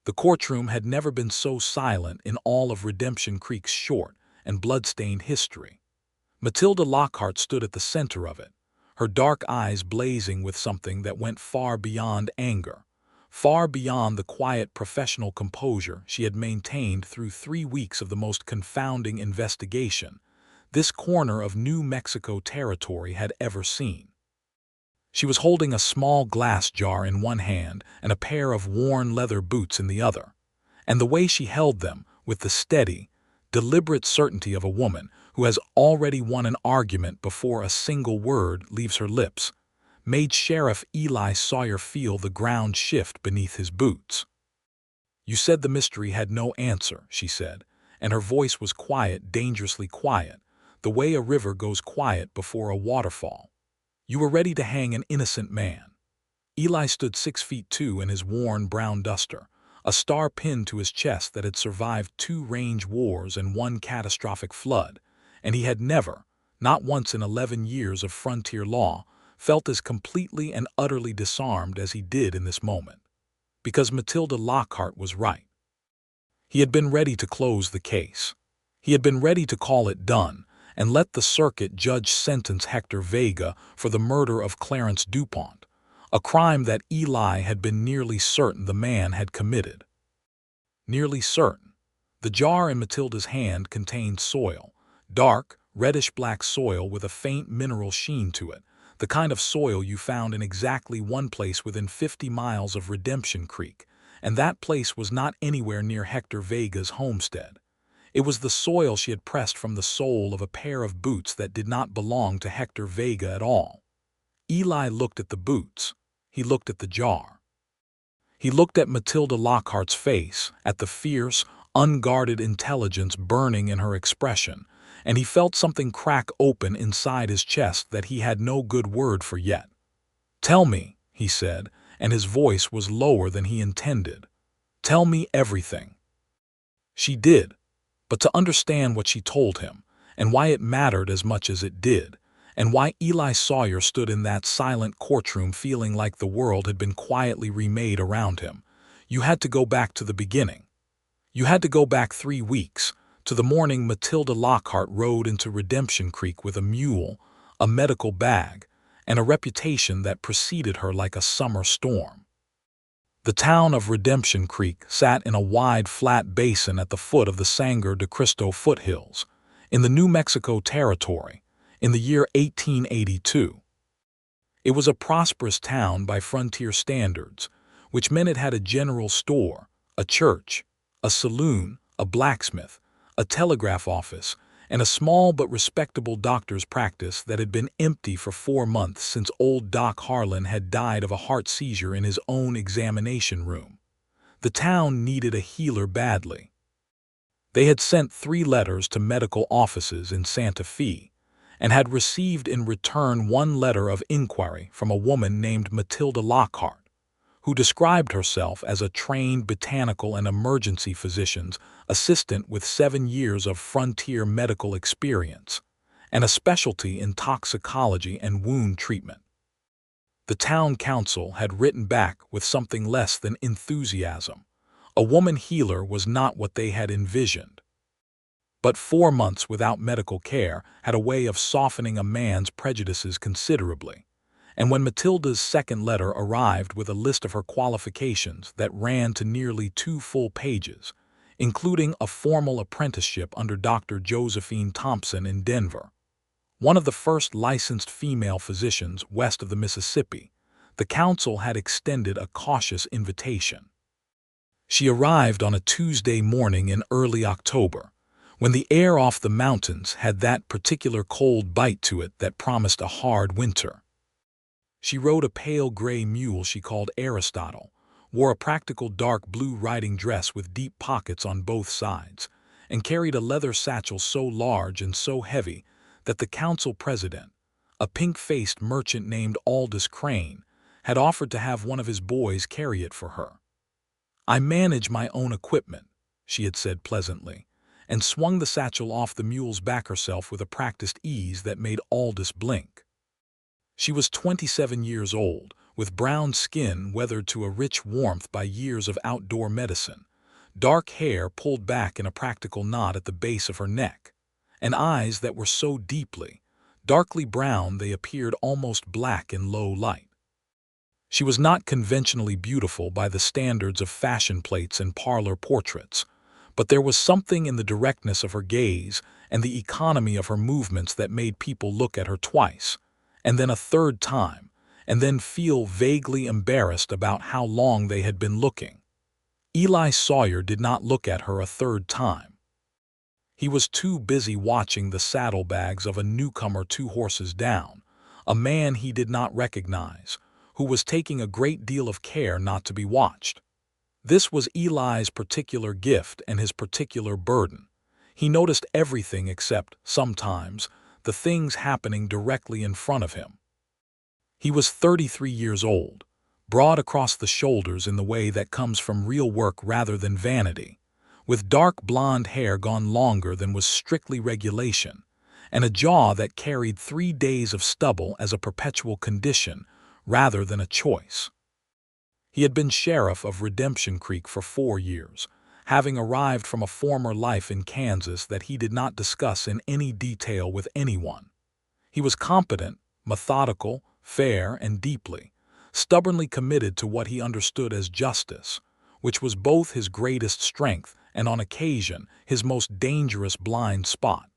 The courtroom had never been so silent in all of Redemption Creek's short and blood-stained history. Matilda Lockhart stood at the center of it, her dark eyes blazing with something that went far beyond anger, far beyond the quiet professional composure she had maintained through 3 weeks of the most confounding investigation this corner of New Mexico territory had ever seen. She was holding a small glass jar in one hand and a pair of worn leather boots in the other, and the way she held them, with the steady, deliberate certainty of a woman who has already won an argument before a single word leaves her lips, made Sheriff Eli Sawyer feel the ground shift beneath his boots. "You said the mystery had no answer," she said, and her voice was quiet, dangerously quiet, the way a river goes quiet before a waterfall. "You were ready to hang an innocent man." Eli stood 6'2" in his worn brown duster, a star pinned to his chest that had survived 2 range wars and 1 catastrophic flood, and he had never, not once in 11 years of frontier law, felt as completely and utterly disarmed as he did in this moment. Because Matilda Lockhart was right. He had been ready to close the case. He had been ready to call it done and let the circuit judge sentence Hector Vega for the murder of Clarence DuPont, a crime that Eli had been nearly certain the man had committed. Nearly certain. The jar in Matilda's hand contained soil, dark, reddish-black soil with a faint mineral sheen to it, the kind of soil you found in exactly one place within 50 miles of Redemption Creek, and that place was not anywhere near Hector Vega's homestead. It was the soil she had pressed from the sole of a pair of boots that did not belong to Hector Vega at all. Eli looked at the boots. He looked at the jar. He looked at Matilda Lockhart's face, at the fierce, unguarded intelligence burning in her expression, and he felt something crack open inside his chest that he had no good word for yet. "Tell me," he said, and his voice was lower than he intended. "Tell me everything." She did. But to understand what she told him, and why it mattered as much as it did, and why Eli Sawyer stood in that silent courtroom feeling like the world had been quietly remade around him, you had to go back to the beginning. You had to go back 3 weeks, to the morning Matilda Lockhart rode into Redemption Creek with a mule, a medical bag, and a reputation that preceded her like a summer storm. The town of Redemption Creek sat in a wide, flat basin at the foot of the Sangre de Cristo foothills, in the New Mexico territory, in the year 1882. It was a prosperous town by frontier standards, which meant it had a general store, a church, a saloon, a blacksmith, a telegraph office, and a small but respectable doctor's practice that had been empty for 4 months since old Doc Harlan had died of a heart seizure in his own examination room. The town needed a healer badly. They had sent 3 letters to medical offices in Santa Fe, and had received in return 1 letter of inquiry from a woman named Matilda Lockhart, who described herself as a trained botanical and emergency physician's assistant with 7 years of frontier medical experience, and a specialty in toxicology and wound treatment. The town council had written back with something less than enthusiasm. A woman healer was not what they had envisioned. But 4 months without medical care had a way of softening a man's prejudices considerably. And when Matilda's second letter arrived with a list of her qualifications that ran to nearly 2 full pages, including a formal apprenticeship under Dr. Josephine Thompson in Denver, one of the first licensed female physicians west of the Mississippi, the council had extended a cautious invitation. She arrived on a Tuesday morning in early October, when the air off the mountains had that particular cold bite to it that promised a hard winter. She rode a pale gray mule she called Aristotle, wore a practical dark blue riding dress with deep pockets on both sides, and carried a leather satchel so large and so heavy that the council president, a pink-faced merchant named Aldous Crane, had offered to have one of his boys carry it for her. "I manage my own equipment," she had said pleasantly, and swung the satchel off the mule's back herself with a practiced ease that made Aldous blink. She was 27 years old, with brown skin weathered to a rich warmth by years of outdoor medicine, dark hair pulled back in a practical knot at the base of her neck, and eyes that were so darkly brown they appeared almost black in low light. She was not conventionally beautiful by the standards of fashion plates and parlor portraits, but there was something in the directness of her gaze and the economy of her movements that made people look at her twice, and then a third time, and then feel vaguely embarrassed about how long they had been looking. Eli Sawyer did not look at her a third time. He was too busy watching the saddlebags of a newcomer 2 horses down, a man he did not recognize, who was taking a great deal of care not to be watched. This was Eli's particular gift and his particular burden. He noticed everything except, sometimes, the things happening directly in front of him. He was 33 years old, broad across the shoulders in the way that comes from real work rather than vanity, with dark blonde hair gone longer than was strictly regulation, and a jaw that carried 3 days of stubble as a perpetual condition rather than a choice. He had been sheriff of Redemption Creek for 4 years, having arrived from a former life in Kansas that he did not discuss in any detail with anyone. He was competent, methodical, fair, and deeply, stubbornly committed to what he understood as justice, which was both his greatest strength and on occasion his most dangerous blind spot.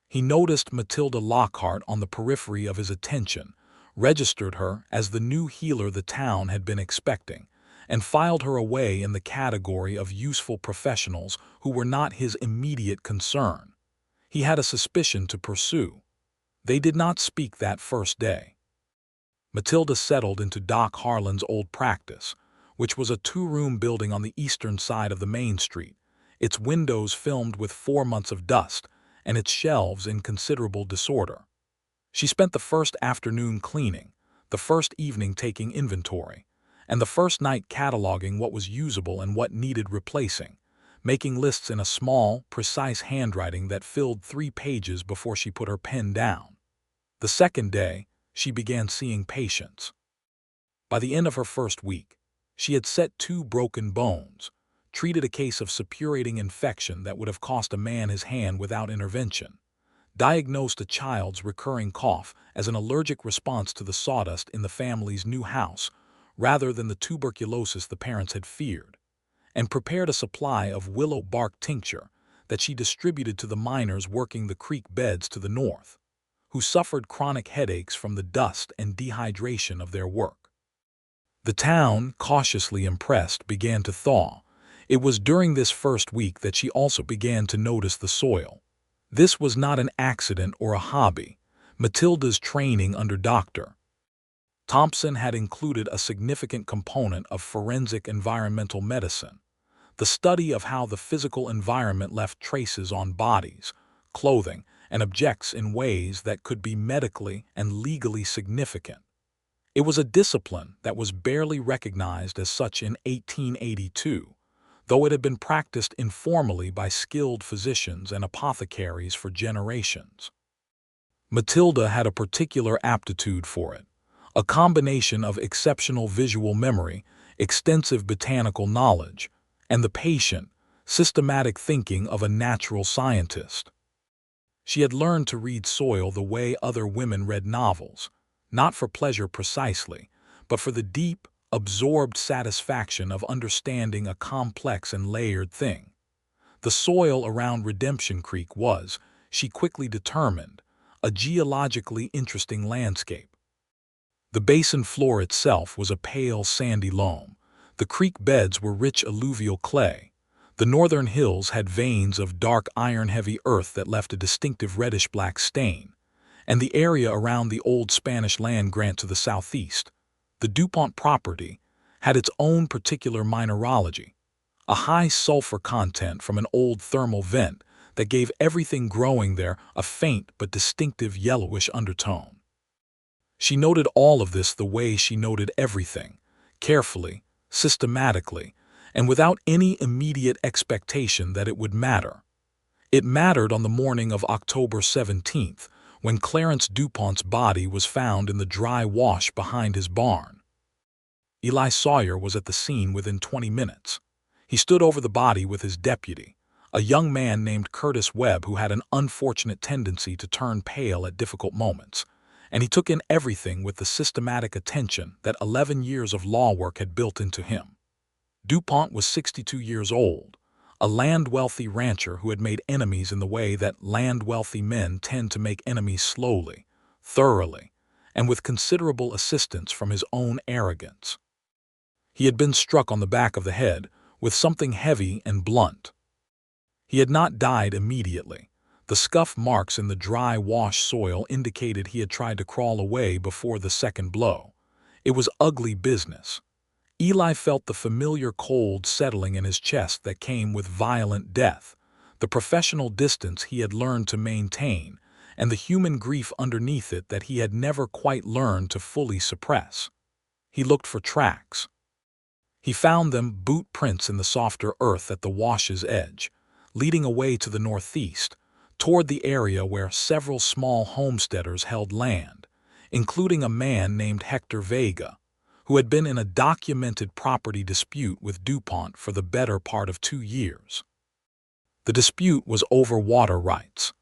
He noticed Matilda Lockhart on the periphery of his attention, registered her as the new healer the town had been expecting, and filed her away in the category of useful professionals who were not his immediate concern. He had a suspicion to pursue. They did not speak that first day. Matilda settled into Doc Harlan's old practice, which was a 2-room building on the eastern side of the main street, its windows filmed with 4 months of dust, and its shelves in considerable disorder. She spent the first afternoon cleaning, the first evening taking inventory, and the first night cataloging what was usable and what needed replacing, making lists in a small, precise handwriting that filled 3 pages before she put her pen down. The second day, she began seeing patients. By the end of her first week, she had set 2 broken bones, treated a case of suppurating infection that would have cost a man his hand without intervention, diagnosed a child's recurring cough as an allergic response to the sawdust in the family's new house rather than the tuberculosis the parents had feared, and prepared a supply of willow bark tincture that she distributed to the miners working the creek beds to the north, who suffered chronic headaches from the dust and dehydration of their work. The town, cautiously impressed, began to thaw. It was during this first week that she also began to notice the soil. This was not an accident or a hobby. Matilda's training under Dr. Thompson had included a significant component of forensic environmental medicine, the study of how the physical environment left traces on bodies, clothing, and objects in ways that could be medically and legally significant. It was a discipline that was barely recognized as such in 1882, though it had been practiced informally by skilled physicians and apothecaries for generations. Matilda had a particular aptitude for it, a combination of exceptional visual memory, extensive botanical knowledge, and the patient, systematic thinking of a natural scientist. She had learned to read soil the way other women read novels, not for pleasure precisely, but for the deep, absorbed satisfaction of understanding a complex and layered thing. The soil around Redemption Creek was, she quickly determined, a geologically interesting landscape. The basin floor itself was a pale sandy loam. The creek beds were rich alluvial clay. The northern hills had veins of dark iron-heavy earth that left a distinctive reddish-black stain, and the area around the old Spanish land grant to the southeast, the DuPont property, had its own particular mineralogy, a high sulfur content from an old thermal vent that gave everything growing there a faint but distinctive yellowish undertone. She noted all of this the way she noted everything, carefully, systematically, and without any immediate expectation that it would matter. It mattered on the morning of October 17th, when Clarence DuPont's body was found in the dry wash behind his barn. Eli Sawyer was at the scene within 20 minutes. He stood over the body with his deputy, a young man named Curtis Webb who had an unfortunate tendency to turn pale at difficult moments, and he took in everything with the systematic attention that 11 years of law work had built into him. DuPont was 62 years old, a land-wealthy rancher who had made enemies in the way that land-wealthy men tend to make enemies slowly, thoroughly, and with considerable assistance from his own arrogance. He had been struck on the back of the head with something heavy and blunt. He had not died immediately. The scuff marks in the dry wash soil indicated he had tried to crawl away before the second blow. It was ugly business. Eli felt the familiar cold settling in his chest that came with violent death, the professional distance he had learned to maintain, and the human grief underneath it that he had never quite learned to fully suppress. He looked for tracks. He found them, boot prints in the softer earth at the wash's edge, leading away to the northeast, toward the area where several small homesteaders held land, including a man named Hector Vega, who had been in a documented property dispute with DuPont for the better part of 2 years. The dispute was over water rights.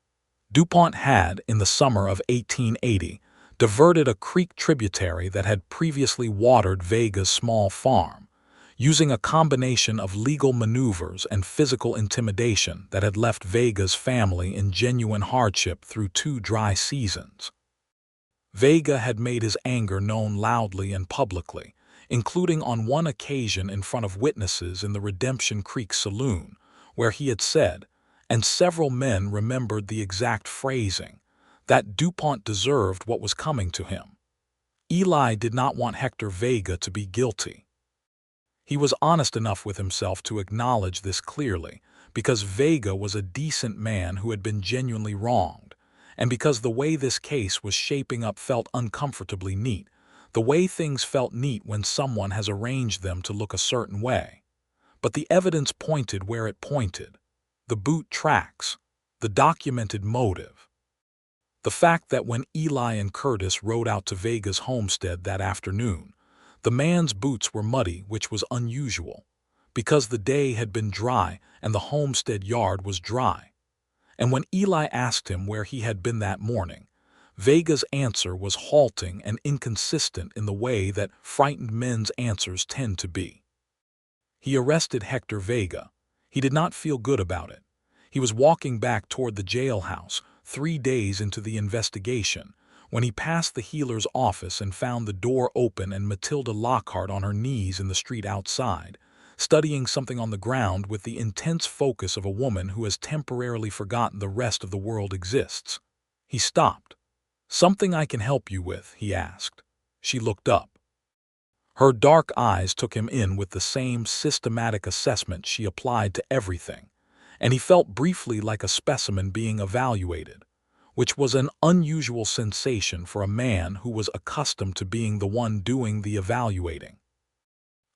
DuPont had, in the summer of 1880, diverted a creek tributary that had previously watered Vega's small farm, using a combination of legal maneuvers and physical intimidation that had left Vega's family in genuine hardship through 2 dry seasons. Vega had made his anger known loudly and publicly, including on one occasion in front of witnesses in the Redemption Creek saloon, where he had said, and several men remembered the exact phrasing, that DuPont deserved what was coming to him. Eli did not want Hector Vega to be guilty. He was honest enough with himself to acknowledge this clearly, because Vega was a decent man who had been genuinely wronged, and because the way this case was shaping up felt uncomfortably neat, the way things felt neat when someone has arranged them to look a certain way. But the evidence pointed where it pointed. The boot tracks, the documented motive. The fact that when Eli and Curtis rode out to Vega's homestead that afternoon, the man's boots were muddy, which was unusual, because the day had been dry and the homestead yard was dry. And when Eli asked him where he had been that morning, Vega's answer was halting and inconsistent in the way that frightened men's answers tend to be. He arrested Hector Vega. He did not feel good about it. He was walking back toward the jailhouse 3 days into the investigation when he passed the healer's office and found the door open and Matilda Lockhart on her knees in the street outside, studying something on the ground with the intense focus of a woman who has temporarily forgotten the rest of the world exists. He stopped. "Something I can help you with?" he asked. She looked up. Her dark eyes took him in with the same systematic assessment she applied to everything, and he felt briefly like a specimen being evaluated, which was an unusual sensation for a man who was accustomed to being the one doing the evaluating.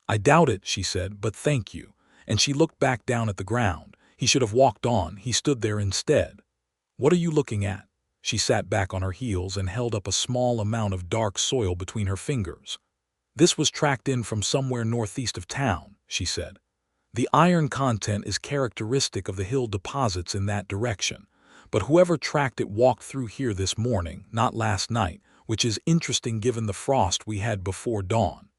"I doubt it," she said, "but thank you," and she looked back down at the ground. He should have walked on. He stood there instead. "What are you looking at?" She sat back on her heels and held up a small amount of dark soil between her fingers. "This was tracked in from somewhere northeast of town," she said. "The iron content is characteristic of the hill deposits in that direction, but whoever tracked it walked through here this morning, not last night, which is interesting given the frost we had before dawn.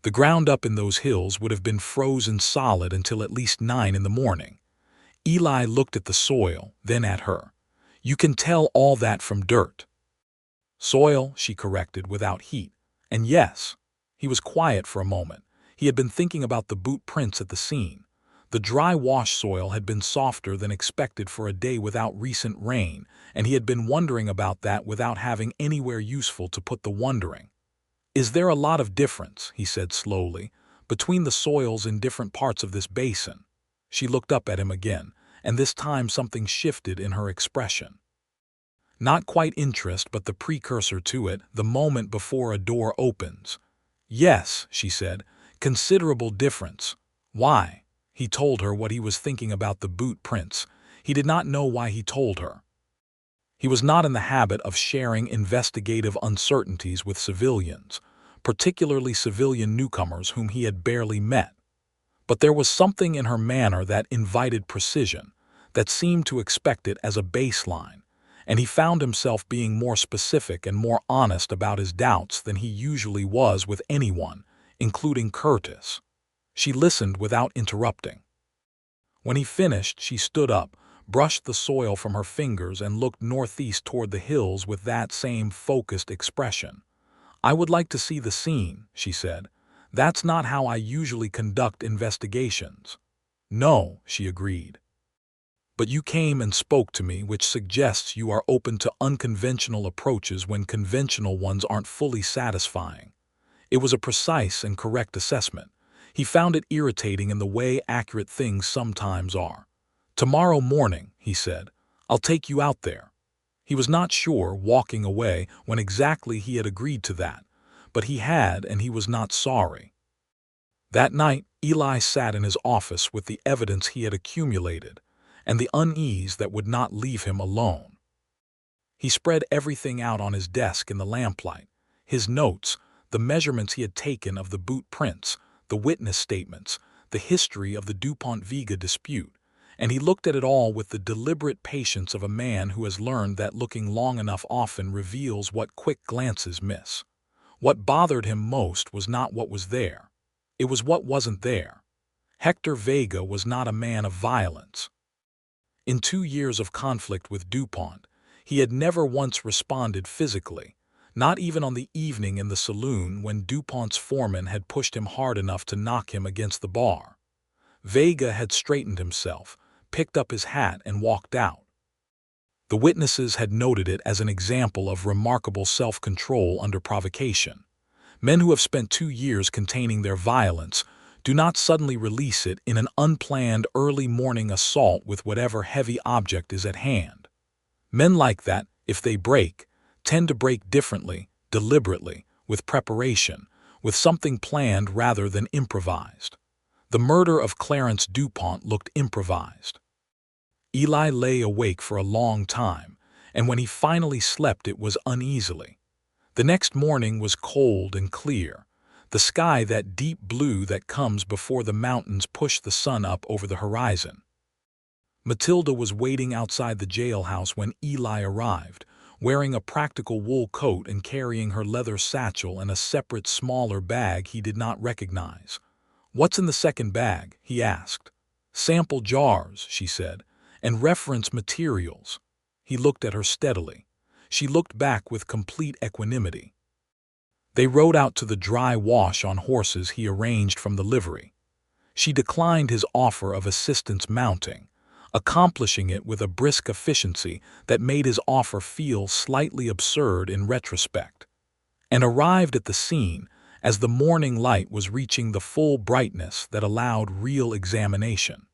The ground up in those hills would have been frozen solid until at least 9 in the morning." Eli looked at the soil, then at her. "You can tell all that from dirt." "Soil," she corrected, "without heat. And yes." He was quiet for a moment. He had been thinking about the boot prints at the scene. The dry wash soil had been softer than expected for a day without recent rain, and he had been wondering about that without having anywhere useful to put the wondering. "Is there a lot of difference," he said slowly, "between the soils in different parts of this basin?" She looked up at him again, and this time something shifted in her expression. Not quite interest, but the precursor to it, the moment before a door opens. "Yes," she said, "considerable difference." "Why?" He told her what he was thinking about the boot prints. He did not know why he told her. He was not in the habit of sharing investigative uncertainties with civilians, particularly civilian newcomers whom he had barely met. But there was something in her manner that invited precision, that seemed to expect it as a baseline, and he found himself being more specific and more honest about his doubts than he usually was with anyone, including Curtis. She listened without interrupting. When he finished, she stood up, brushed the soil from her fingers, and looked northeast toward the hills with that same focused expression. "I would like to see the scene," she said. "That's not how I usually conduct investigations." "No," she agreed. "But you came and spoke to me, which suggests you are open to unconventional approaches when conventional ones aren't fully satisfying." It was a precise and correct assessment. He found it irritating in the way accurate things sometimes are. "Tomorrow morning," he said, "I'll take you out there." He was not sure, walking away, when exactly he had agreed to that, but he had, and he was not sorry. That night, Eli sat in his office with the evidence he had accumulated, and the unease that would not leave him alone. He spread everything out on his desk in the lamplight: his notes, the measurements he had taken of the boot prints, the witness statements, the history of the DuPont-Vega dispute, and he looked at it all with the deliberate patience of a man who has learned that looking long enough often reveals what quick glances miss. What bothered him most was not what was there. It was what wasn't there. Hector Vega was not a man of violence. In 2 years of conflict with DuPont, he had never once responded physically, not even on the evening in the saloon when DuPont's foreman had pushed him hard enough to knock him against the bar. Vega had straightened himself, picked up his hat, and walked out. The witnesses had noted it as an example of remarkable self-control under provocation. Men who have spent 2 years containing their violence do not suddenly release it in an unplanned early morning assault with whatever heavy object is at hand. Men like that, if they break, tend to break differently, deliberately, with preparation, with something planned rather than improvised. The murder of Clarence DuPont looked improvised. Eli lay awake for a long time, and when he finally slept it was uneasily. The next morning was cold and clear, the sky that deep blue that comes before the mountains push the sun up over the horizon. Matilda was waiting outside the jailhouse when Eli arrived, wearing a practical wool coat and carrying her leather satchel and a separate smaller bag he did not recognize. "What's in the second bag?" he asked. "Sample jars," she said, "and reference materials." He looked at her steadily. She looked back with complete equanimity. They rode out to the dry wash on horses he arranged from the livery. She declined his offer of assistance mounting, accomplishing it with a brisk efficiency that made his offer feel slightly absurd in retrospect, and arrived at the scene as the morning light was reaching the full brightness that allowed real examination.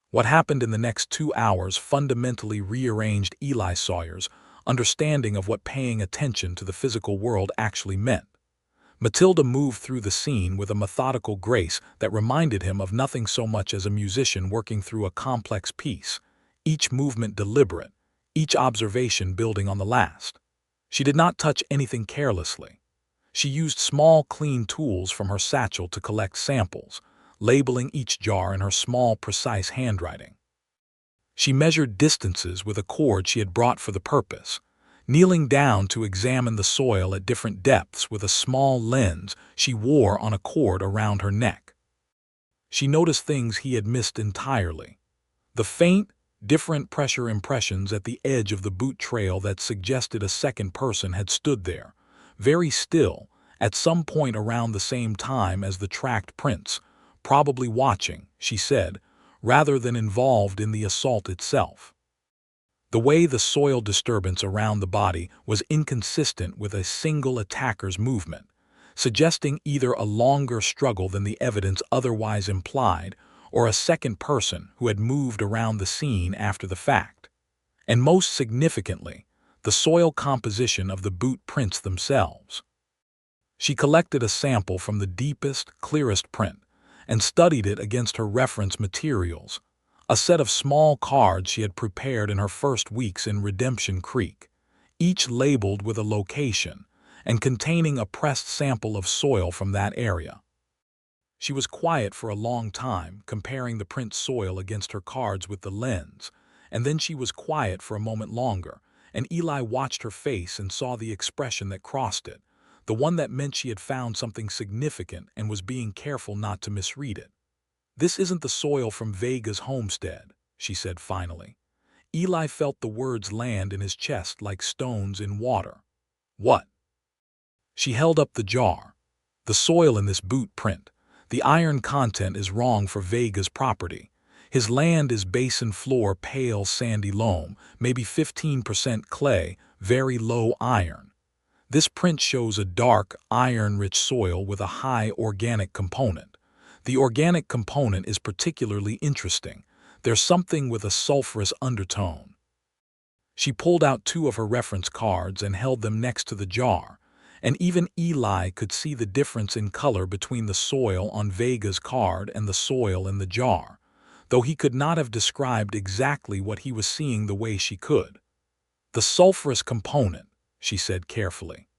What happened in the next 2 hours fundamentally rearranged Eli Sawyer's understanding of what paying attention to the physical world actually meant. Matilda moved through the scene with a methodical grace that reminded him of nothing so much as a musician working through a complex piece, each movement deliberate, each observation building on the last. She did not touch anything carelessly. She used small, clean tools from her satchel to collect samples, labeling each jar in her small, precise handwriting. She measured distances with a cord she had brought for the purpose, kneeling down to examine the soil at different depths with a small lens she wore on a cord around her neck. She noticed things he had missed entirely. The faint, different pressure impressions at the edge of the boot trail that suggested a second person had stood there, very still, at some point around the same time as the tracked prints, probably watching, she said, rather than involved in the assault itself. The way the soil disturbance around the body was inconsistent with a single attacker's movement, suggesting either a longer struggle than the evidence otherwise implied or a second person who had moved around the scene after the fact. And most significantly, the soil composition of the boot prints themselves. She collected a sample from the deepest, clearest print and studied it against her reference materials, a set of small cards she had prepared in her first weeks in Redemption Creek, each labeled with a location, and containing a pressed sample of soil from that area. She was quiet for a long time, comparing the print soil against her cards with the lens, and then she was quiet for a moment longer, and Eli watched her face and saw the expression that crossed it, the one that meant she had found something significant and was being careful not to misread it. "This isn't the soil from Vega's homestead," she said finally. Eli felt the words land in his chest like stones in water. "What?" She held up the jar. "The soil in this boot print. The iron content is wrong for Vega's property. His land is basin floor pale sandy loam, maybe 15% clay, very low iron. This print shows a dark, iron-rich soil with a high organic component. The organic component is particularly interesting. There's something with a sulfurous undertone." She pulled out 2 of her reference cards and held them next to the jar, and even Eli could see the difference in color between the soil on Vega's card and the soil in the jar, though he could not have described exactly what he was seeing the way she could. "The sulfurous component," she said carefully.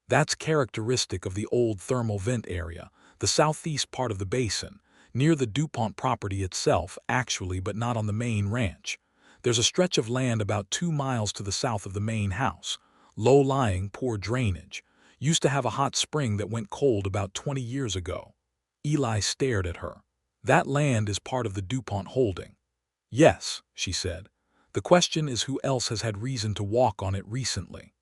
"That's characteristic of the old thermal vent area, the southeast part of the basin, near the DuPont property itself, actually, but not on the main ranch. There's a stretch of land about 2 miles to the south of the main house. Low-lying, poor drainage. Used to have a hot spring that went cold about 20 years ago." Eli stared at her. "That land is part of the DuPont holding." "Yes," she said. "The question is who else has had reason to walk on it recently."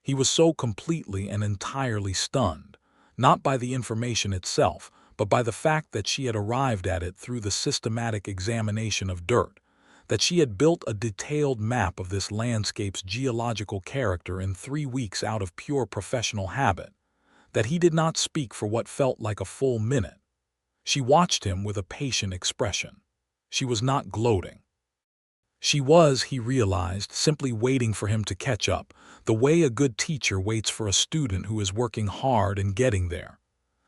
He was so completely and entirely stunned, not by the information itself, but by the fact that she had arrived at it through the systematic examination of dirt, that she had built a detailed map of this landscape's geological character in 3 weeks out of pure professional habit, that he did not speak for what felt like a full minute. She watched him with a patient expression. She was not gloating. She was, he realized, simply waiting for him to catch up, the way a good teacher waits for a student who is working hard and getting there.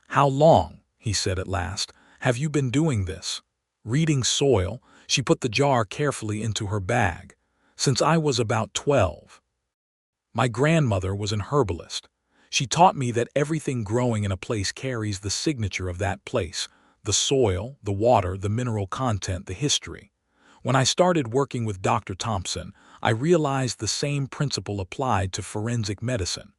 "How long," he said at last, "have you been doing this?" "Reading soil." She put the jar carefully into her bag. "Since I was about 12. My grandmother was an herbalist. She taught me that everything growing in a place carries the signature of that place, the soil, the water, the mineral content, the history. When I started working with Dr. Thompson, I realized the same principle applied to forensic medicine.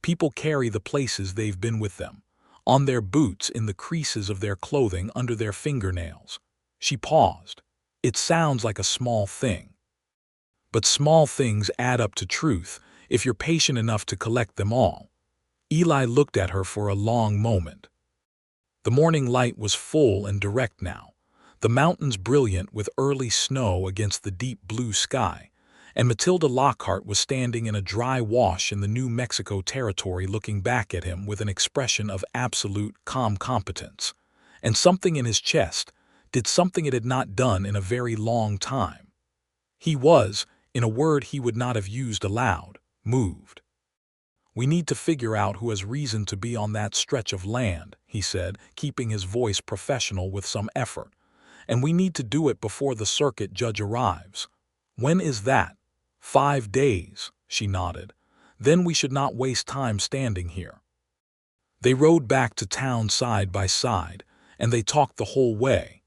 People carry the places they've been with them, on their boots, in the creases of their clothing, under their fingernails." She paused. "It sounds like a small thing. But small things add up to truth if you're patient enough to collect them all." Eli looked at her for a long moment. The morning light was full and direct now, the mountains brilliant with early snow against the deep blue sky, and Matilda Lockhart was standing in a dry wash in the New Mexico territory looking back at him with an expression of absolute calm competence. And something in his chest did something it had not done in a very long time. He was, in a word he would not have used aloud, moved. "We need to figure out who has reason to be on that stretch of land," he said, keeping his voice professional with some effort. "And we need to do it before the circuit judge arrives." "When is that?" 5 days, she nodded. "Then we should not waste time standing here." They rode back to town side by side, and they talked the whole way.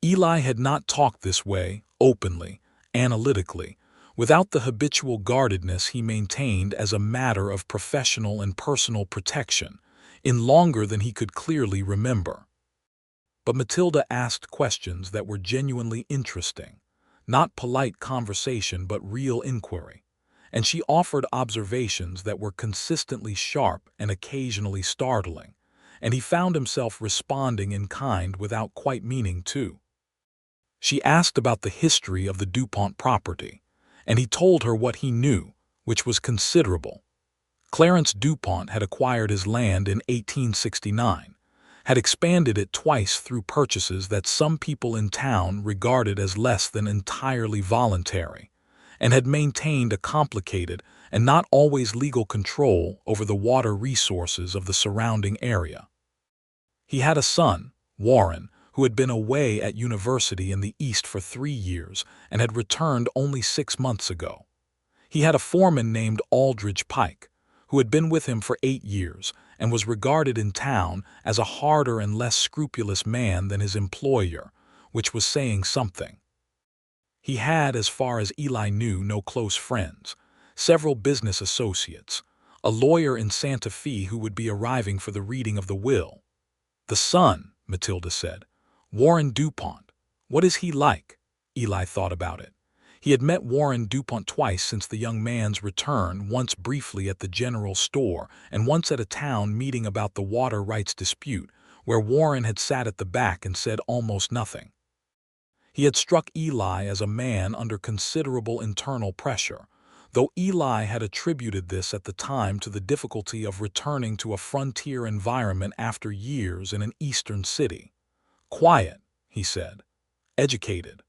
Eli had not talked this way, openly, analytically, without the habitual guardedness he maintained as a matter of professional and personal protection, in longer than he could clearly remember. But Matilda asked questions that were genuinely interesting, not polite conversation but real inquiry, and she offered observations that were consistently sharp and occasionally startling, and he found himself responding in kind without quite meaning to. She asked about the history of the DuPont property, and he told her what he knew, which was considerable. Clarence DuPont had acquired his land in 1869, had expanded it twice through purchases that some people in town regarded as less than entirely voluntary, and had maintained a complicated and not always legal control over the water resources of the surrounding area. He had a son, Warren, who had been away at university in the East for 3 years and had returned only 6 months ago. He had a foreman named Aldridge Pike, who had been with him for 8 years and was regarded in town as a harder and less scrupulous man than his employer, which was saying something. He had, as far as Eli knew, no close friends, several business associates, a lawyer in Santa Fe who would be arriving for the reading of the will. "The son," Matilda said. "Warren DuPont. What is he like?" Eli thought about it. He had met Warren DuPont twice since the young man's return, once briefly at the general store and once at a town meeting about the water rights dispute, where Warren had sat at the back and said almost nothing. He had struck Eli as a man under considerable internal pressure, though Eli had attributed this at the time to the difficulty of returning to a frontier environment after years in an eastern city. "Quiet," he said. "Educated.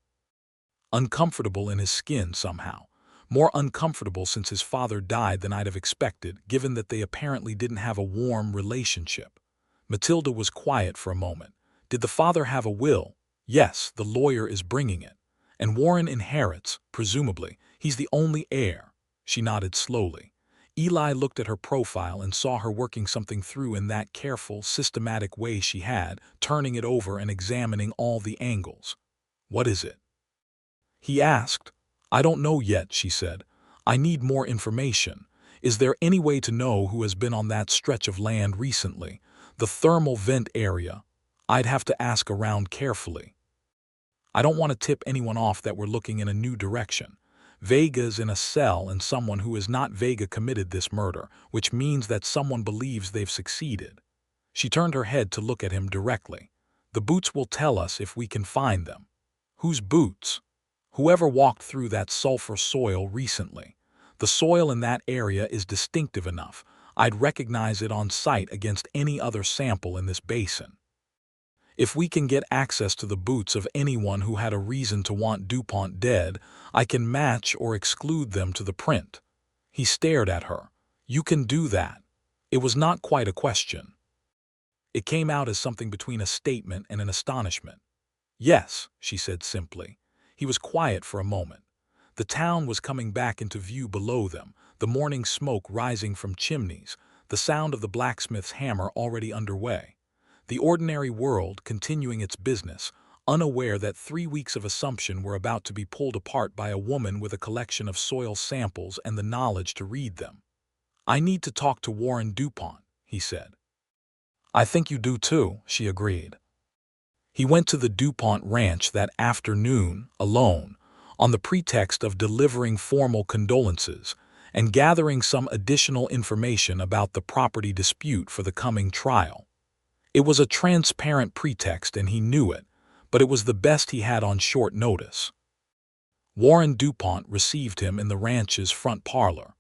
Uncomfortable in his skin somehow. More uncomfortable since his father died than I'd have expected, given that they apparently didn't have a warm relationship." Matilda was quiet for a moment. "Did the father have a will?" "Yes, the lawyer is bringing it. And Warren inherits, presumably. He's the only heir." She nodded slowly. Eli looked at her profile and saw her working something through in that careful, systematic way she had, turning it over and examining all the angles. "What is it?" he asked. "I don't know yet," she said. "I need more information. Is there any way to know who has been on that stretch of land recently? The thermal vent area. I'd have to ask around carefully. I don't want to tip anyone off that we're looking in a new direction. Vega's in a cell and someone who is not Vega committed this murder, which means that someone believes they've succeeded." She turned her head to look at him directly. "The boots will tell us if we can find them." "Whose boots?" "Whoever walked through that sulfur soil recently. The soil in that area is distinctive enough. I'd recognize it on sight against any other sample in this basin. If we can get access to the boots of anyone who had a reason to want DuPont dead, I can match or exclude them to the print." He stared at her. "You can do that?" It was not quite a question. It came out as something between a statement and an astonishment. "Yes," she said simply. He was quiet for a moment. The town was coming back into view below them, the morning smoke rising from chimneys, the sound of the blacksmith's hammer already underway. The ordinary world continuing its business, unaware that 3 weeks of assumption were about to be pulled apart by a woman with a collection of soil samples and the knowledge to read them. "I need to talk to Warren DuPont," he said. "I think you do too," she agreed. He went to the DuPont ranch that afternoon, alone, on the pretext of delivering formal condolences and gathering some additional information about the property dispute for the coming trial. It was a transparent pretext and he knew it, but it was the best he had on short notice. Warren DuPont received him in the ranch's front parlor,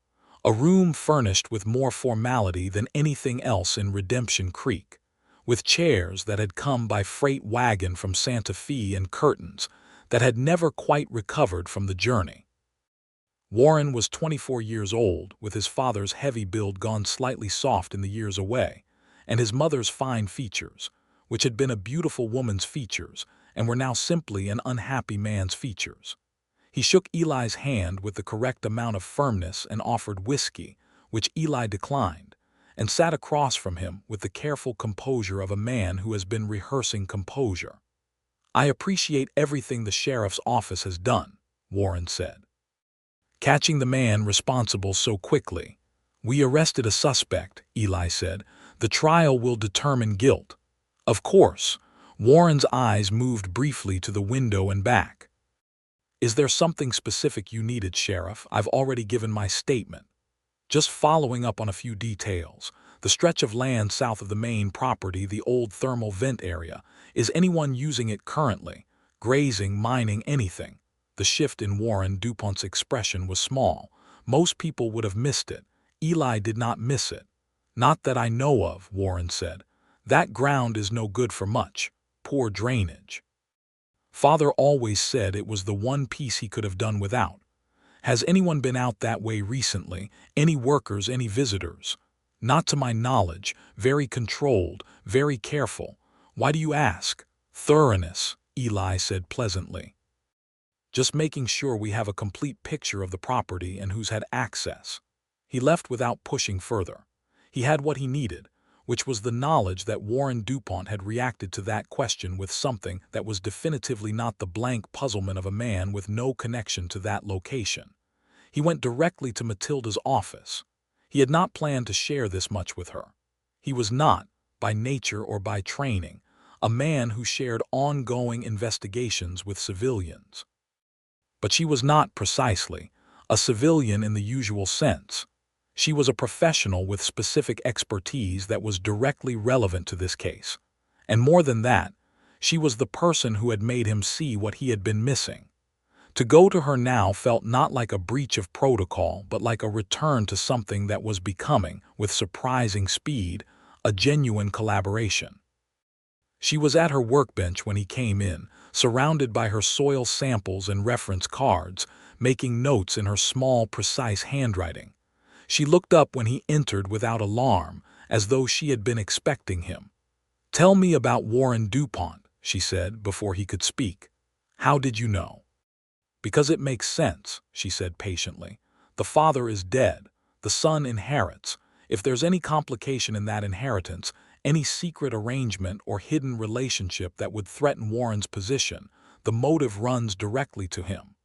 a room furnished with more formality than anything else in Redemption Creek, with chairs that had come by freight wagon from Santa Fe and curtains that had never quite recovered from the journey. Warren was 24 years old, with his father's heavy build gone slightly soft in the years away, and his mother's fine features, which had been a beautiful woman's features and were now simply an unhappy man's features. He shook Eli's hand with the correct amount of firmness and offered whiskey, which Eli declined, and sat across from him with the careful composure of a man who has been rehearsing composure. "I appreciate everything the sheriff's office has done," Warren said. "Catching the man responsible so quickly." "We arrested a suspect," Eli said. "The trial will determine guilt." "Of course." Warren's eyes moved briefly to the window and back. "Is there something specific you needed, Sheriff? I've already given my statement." "Just following up on a few details. The stretch of land south of the main property, the old thermal vent area. Is anyone using it currently? Grazing, mining, anything?" The shift in Warren DuPont's expression was small. Most people would have missed it. Eli did not miss it. "Not that I know of," Warren said. "That ground is no good for much. Poor drainage. Father always said it was the one piece he could have done without. Has anyone been out that way recently? Any workers, any visitors?" "Not to my knowledge. Very controlled, very careful." "Why do you ask?" "Thoroughness," Eli said pleasantly. "Just making sure we have a complete picture of the property and who's had access." He left without pushing further. He had what he needed, which was the knowledge that Warren DuPont had reacted to that question with something that was definitively not the blank puzzlement of a man with no connection to that location. He went directly to Matilda's office. He had not planned to share this much with her. He was not, by nature or by training, a man who shared ongoing investigations with civilians. But she was not precisely a civilian in the usual sense. She was a professional with specific expertise that was directly relevant to this case. And more than that, she was the person who had made him see what he had been missing. To go to her now felt not like a breach of protocol, but like a return to something that was becoming, with surprising speed, a genuine collaboration. She was at her workbench when he came in, surrounded by her soil samples and reference cards, making notes in her small, precise handwriting. She looked up when he entered without alarm, as though she had been expecting him. "Tell me about Warren DuPont," she said before he could speak. "How did you know?" "Because it makes sense," she said patiently. "The father is dead. The son inherits. If there's any complication in that inheritance, any secret arrangement or hidden relationship that would threaten Warren's position, the motive runs directly to him."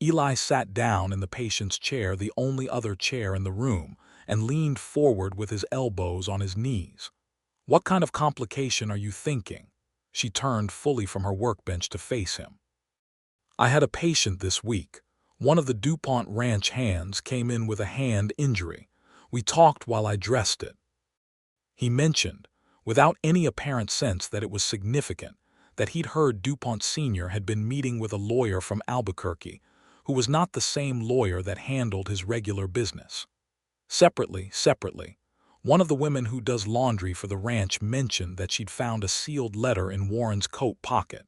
Eli sat down in the patient's chair, the only other chair in the room, and leaned forward with his elbows on his knees. "What kind of complication are you thinking?" She turned fully from her workbench to face him. "I had a patient this week. One of the DuPont ranch hands came in with a hand injury. We talked while I dressed it." He mentioned, without any apparent sense that it was significant, that he'd heard DuPont Sr. had been meeting with a lawyer from Albuquerque, who was not the same lawyer that handled his regular business. Separately, one of the women who does laundry for the ranch mentioned that she'd found a sealed letter in Warren's coat pocket,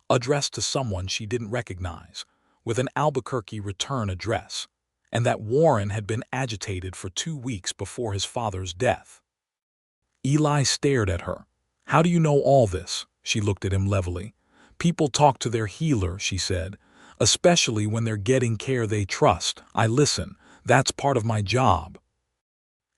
addressed to someone she didn't recognize, with an Albuquerque return address, and that Warren had been agitated for 2 weeks before his father's death. Eli stared at her. "How do you know all this?" She looked at him levelly. "People talk to their healer," she said, "especially when they're getting care they trust. I listen. That's part of my job."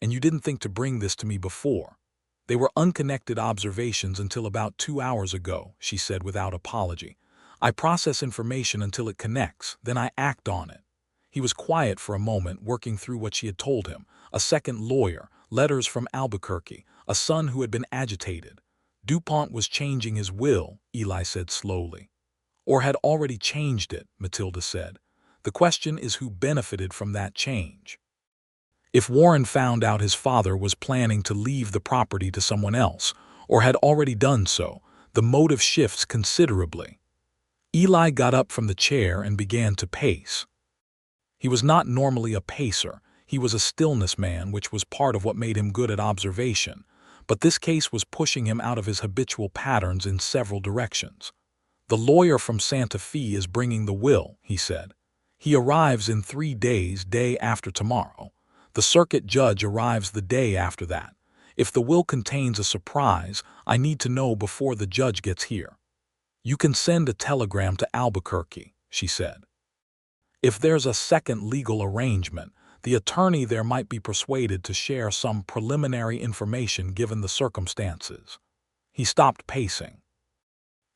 "And you didn't think to bring this to me before?" "They were unconnected observations until about 2 hours ago," she said without apology. "I process information until it connects, then I act on it." He was quiet for a moment, working through what she had told him. A second lawyer, letters from Albuquerque, a son who had been agitated. DuPont was changing his will, Eli said slowly. "Or had already changed it," Matilda said. "The question is who benefited from that change." If Warren found out his father was planning to leave the property to someone else, or had already done so, the motive shifts considerably. Eli got up from the chair and began to pace. He was not normally a pacer. He was a stillness man, which was part of what made him good at observation. But this case was pushing him out of his habitual patterns in several directions. "The lawyer from Santa Fe is bringing the will," he said. "He arrives in 3 days, day after tomorrow. The circuit judge arrives the day after that. If the will contains a surprise, I need to know before the judge gets here." "You can send a telegram to Albuquerque," she said. "If there's a second legal arrangement, the attorney there might be persuaded to share some preliminary information given the circumstances." He stopped pacing.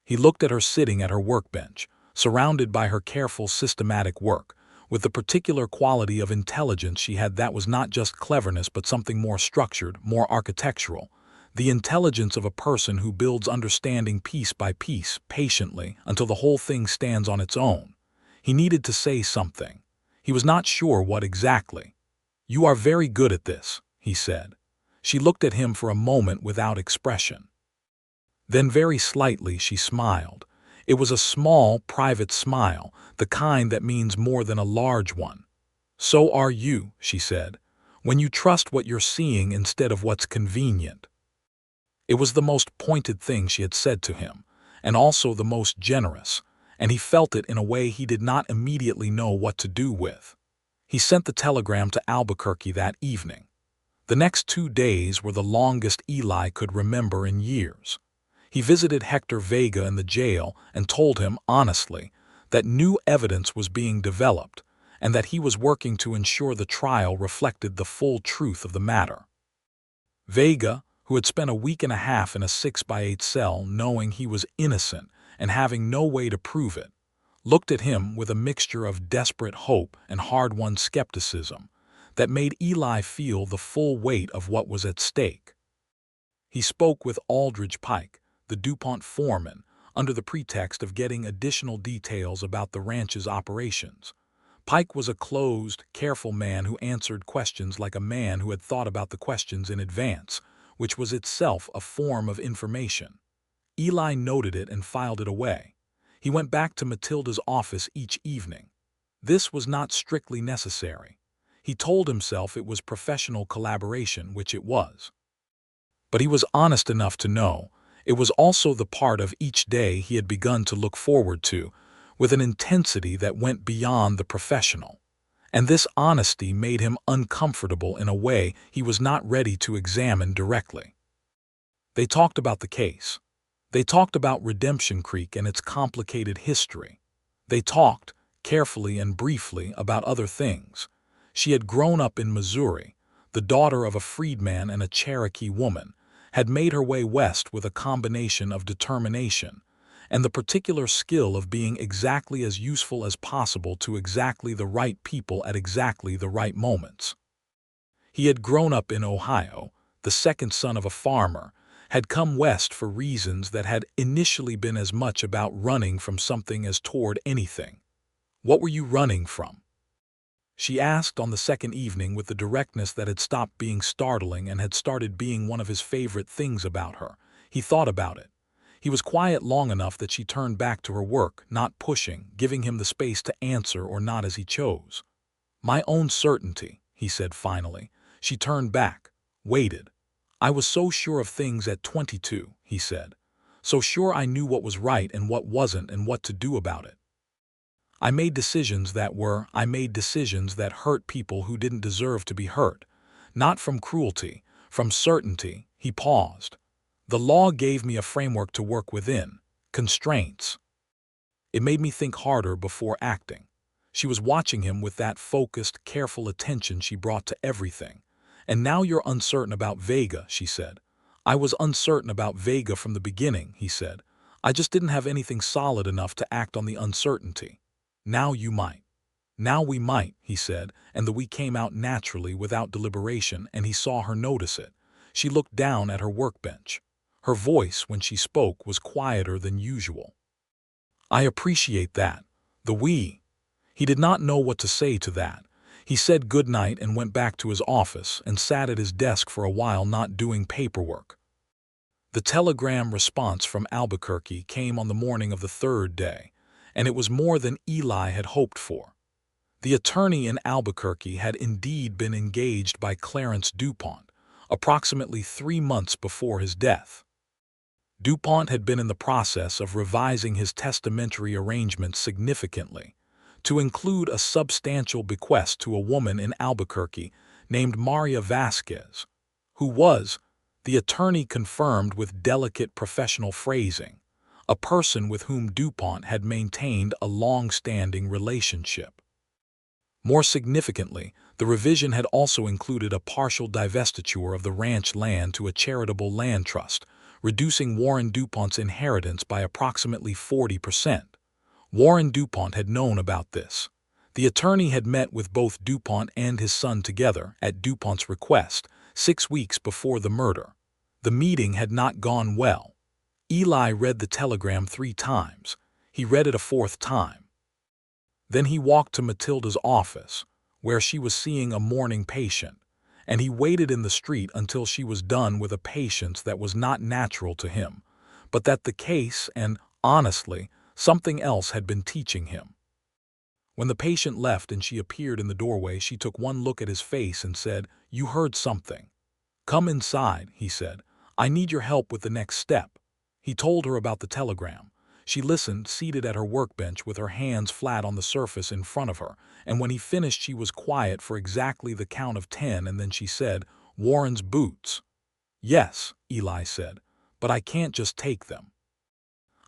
He looked at her sitting at her workbench, surrounded by her careful, systematic work, with the particular quality of intelligence she had that was not just cleverness but something more structured, more architectural, the intelligence of a person who builds understanding piece by piece, patiently, until the whole thing stands on its own. He needed to say something. He was not sure what exactly. "You are very good at this," he said. She looked at him for a moment without expression. Then very slightly she smiled. It was a small, private smile, the kind that means more than a large one. "So are you," she said, "when you trust what you're seeing instead of what's convenient." It was the most pointed thing she had said to him, and also the most generous, and he felt it in a way he did not immediately know what to do with. He sent the telegram to Albuquerque that evening. The next 2 days were the longest Eli could remember in years. He visited Hector Vega in the jail and told him, honestly, that new evidence was being developed, and that he was working to ensure the trial reflected the full truth of the matter. Vega, who had spent a week and a half in a 6x8 cell knowing he was innocent and having no way to prove it, looked at him with a mixture of desperate hope and hard-won skepticism that made Eli feel the full weight of what was at stake. He spoke with Aldridge Pike, the DuPont foreman, under the pretext of getting additional details about the ranch's operations. Pike was a closed, careful man who answered questions like a man who had thought about the questions in advance, which was itself a form of information. Eli noted it and filed it away. He went back to Matilda's office each evening. This was not strictly necessary. He told himself it was professional collaboration, which it was. But he was honest enough to know it was also the part of each day he had begun to look forward to, with an intensity that went beyond the professional. And this honesty made him uncomfortable in a way he was not ready to examine directly. They talked about the case. They talked about Redemption Creek and its complicated history. They talked, carefully and briefly, about other things. She had grown up in Missouri, the daughter of a freedman and a Cherokee woman, had made her way west with a combination of determination and the particular skill of being exactly as useful as possible to exactly the right people at exactly the right moments. He had grown up in Ohio, the second son of a farmer, had come west for reasons that had initially been as much about running from something as toward anything. "What were you running from?" she asked on the second evening with the directness that had stopped being startling and had started being one of his favorite things about her. He thought about it. He was quiet long enough that she turned back to her work, not pushing, giving him the space to answer or not as he chose. "My own certainty," he said finally. She turned back, waited. "I was so sure of things at 22, he said. "So sure I knew what was right and what wasn't and what to do about it. I made decisions that hurt people who didn't deserve to be hurt. Not from cruelty, from certainty." He paused. "The law gave me a framework to work within, constraints. It made me think harder before acting." She was watching him with that focused, careful attention she brought to everything. "And now you're uncertain about Vega," she said. "I was uncertain about Vega from the beginning," he said. "I just didn't have anything solid enough to act on the uncertainty. Now you might." "Now we might," he said, and the "we" came out naturally without deliberation, and he saw her notice it. She looked down at her workbench. Her voice, when she spoke, was quieter than usual. "I appreciate that. The "we." He did not know what to say to that. He said good night and went back to his office and sat at his desk for a while not doing paperwork. The telegram response from Albuquerque came on the morning of the third day, and it was more than Eli had hoped for. The attorney in Albuquerque had indeed been engaged by Clarence DuPont, approximately 3 months before his death. DuPont had been in the process of revising his testamentary arrangements significantly, to include a substantial bequest to a woman in Albuquerque named Maria Vasquez, who was, the attorney confirmed with delicate professional phrasing, a person with whom DuPont had maintained a long-standing relationship. More significantly, the revision had also included a partial divestiture of the ranch land to a charitable land trust, reducing Warren DuPont's inheritance by approximately 40%. Warren DuPont had known about this. The attorney had met with both DuPont and his son together, at DuPont's request, 6 weeks before the murder. The meeting had not gone well. Eli read the telegram 3 times. He read it a 4th time. Then he walked to Matilda's office, where she was seeing a morning patient, and he waited in the street until she was done with a patience that was not natural to him, but that the case and, honestly, something else had been teaching him. When the patient left and she appeared in the doorway, she took one look at his face and said, "You heard something." "Come inside," he said. "I need your help with the next step." He told her about the telegram. She listened, seated at her workbench with her hands flat on the surface in front of her, and when he finished she was quiet for exactly the count of 10, and then she said, "Warren's boots." "Yes," Eli said, "but I can't just take them.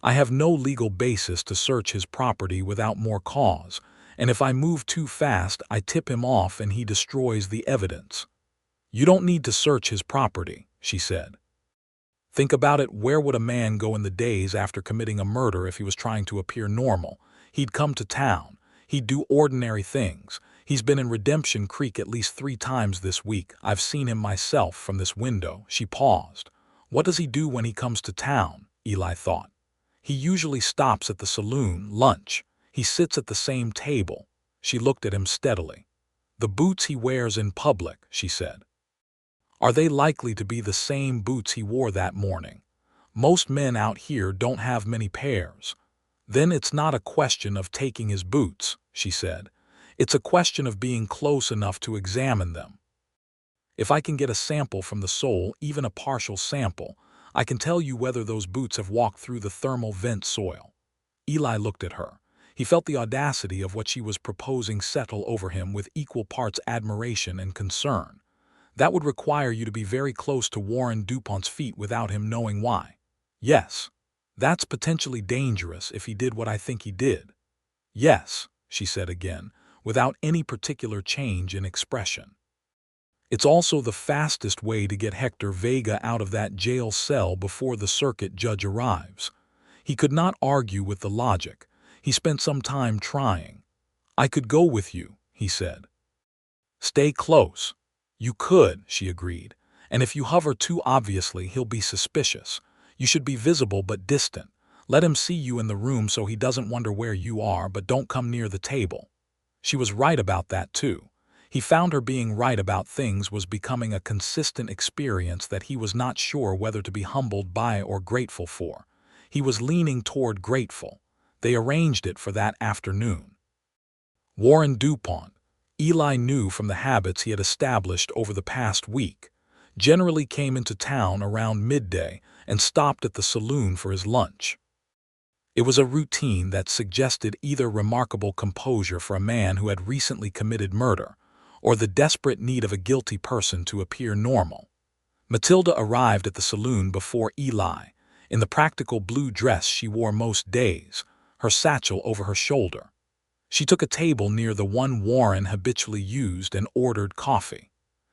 I have no legal basis to search his property without more cause, and if I move too fast, I tip him off and he destroys the evidence. You don't need to search his property, she said. Think about it, where would a man go in the days after committing a murder if he was trying to appear normal? He'd come to town. He'd do ordinary things. He's been in Redemption Creek at least 3 times this week. I've seen him myself from this window. She paused. What does he do when he comes to town? Eli thought. He usually stops at the saloon, lunch. He sits at the same table. She looked at him steadily. The boots he wears in public, she said. Are they likely to be the same boots he wore that morning? Most men out here don't have many pairs. Then it's not a question of taking his boots, she said. It's a question of being close enough to examine them. If I can get a sample from the sole, even a partial sample, I can tell you whether those boots have walked through the thermal vent soil. Eli looked at her. He felt the audacity of what she was proposing settle over him with equal parts admiration and concern. That would require you to be very close to Warren DuPont's feet without him knowing why. Yes. That's potentially dangerous if he did what I think he did. Yes, she said again, without any particular change in expression. It's also the fastest way to get Hector Vega out of that jail cell before the circuit judge arrives. He could not argue with the logic. He spent some time trying. I could go with you, he said. Stay close. You could, she agreed, and if you hover too obviously, he'll be suspicious. You should be visible but distant. Let him see you in the room so he doesn't wonder where you are, but don't come near the table. She was right about that too. He found her being right about things was becoming a consistent experience that he was not sure whether to be humbled by or grateful for. He was leaning toward grateful. They arranged it for that afternoon. Warren DuPont, Eli knew from the habits he had established over the past week, generally came into town around midday and stopped at the saloon for his lunch. It was a routine that suggested either remarkable composure for a man who had recently committed murder, or the desperate need of a guilty person to appear normal. Matilda arrived at the saloon before Eli, in the practical blue dress she wore most days, her satchel over her shoulder. She took a table near the one Warren habitually used and ordered coffee.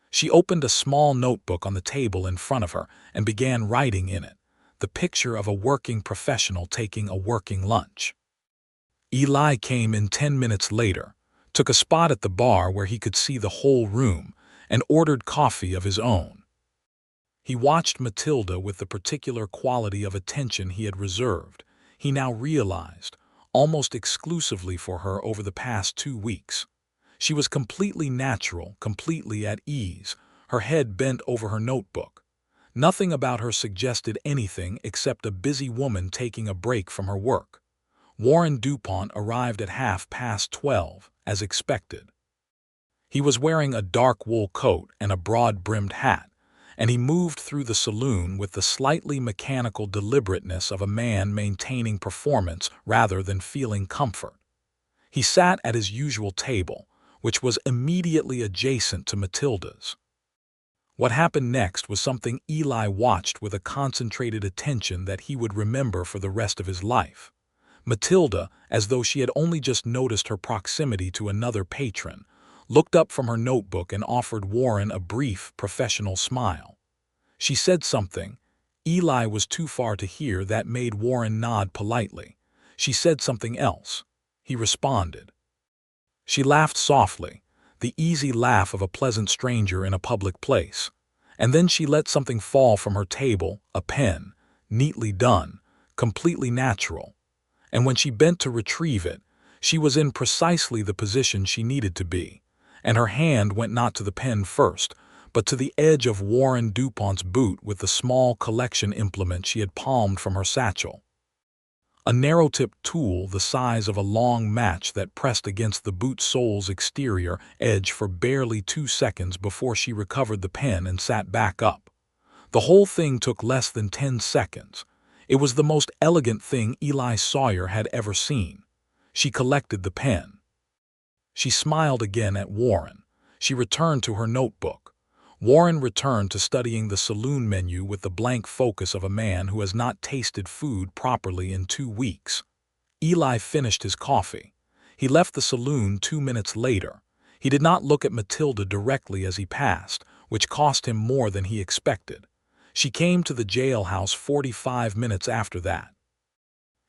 She opened a small notebook on the table in front of her and began writing in it, the picture of a working professional taking a working lunch. Eli came in 10 minutes later, took a spot at the bar where he could see the whole room, and ordered coffee of his own. He watched Matilda with the particular quality of attention he had reserved, he now realized, almost exclusively for her over the past 2 weeks. She was completely natural, completely at ease, her head bent over her notebook. Nothing about her suggested anything except a busy woman taking a break from her work. Warren DuPont arrived at 12:30, as expected. He was wearing a dark wool coat and a broad-brimmed hat, and he moved through the saloon with the slightly mechanical deliberateness of a man maintaining performance rather than feeling comfort. He sat at his usual table, which was immediately adjacent to Matilda's. What happened next was something Eli watched with a concentrated attention that he would remember for the rest of his life. Matilda, as though she had only just noticed her proximity to another patron, looked up from her notebook and offered Warren a brief, professional smile. She said something. Eli was too far to hear that made Warren nod politely. She said something else. He responded. She laughed softly, the easy laugh of a pleasant stranger in a public place. And then she let something fall from her table, a pen, neatly done, completely natural. And when she bent to retrieve it, she was in precisely the position she needed to be, and her hand went not to the pen first, but to the edge of Warren DuPont's boot with the small collection implement she had palmed from her satchel. A narrow-tipped tool the size of a long match that pressed against the boot sole's exterior edge for barely 2 seconds before she recovered the pen and sat back up. The whole thing took less than 10 seconds. It was the most elegant thing Eli Sawyer had ever seen. She collected the pen. She smiled again at Warren. She returned to her notebook. Warren returned to studying the saloon menu with the blank focus of a man who has not tasted food properly in 2 weeks. Eli finished his coffee. He left the saloon 2 minutes later. He did not look at Matilda directly as he passed, which cost him more than he expected. She came to the jailhouse 45 minutes after that.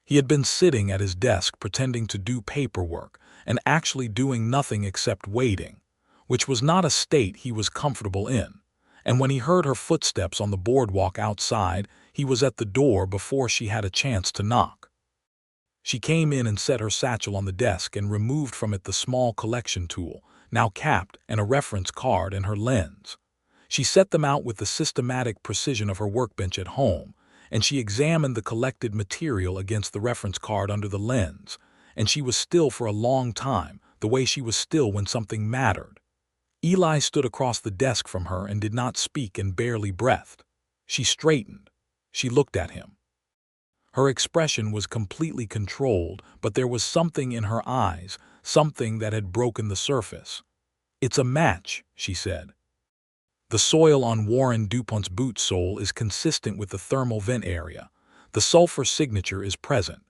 He had been sitting at his desk pretending to do paperwork and actually doing nothing except waiting, which was not a state he was comfortable in. And when he heard her footsteps on the boardwalk outside, he was at the door before she had a chance to knock. She came in and set her satchel on the desk and removed from it the small collection tool, now capped, and a reference card and her lens. She set them out with the systematic precision of her workbench at home, and she examined the collected material against the reference card under the lens, and she was still for a long time, the way she was still when something mattered. Eli stood across the desk from her and did not speak and barely breathed. She straightened. She looked at him. Her expression was completely controlled, but there was something in her eyes, something that had broken the surface. "It's a match," she said. "The soil on Warren DuPont's boot sole is consistent with the thermal vent area. The sulfur signature is present.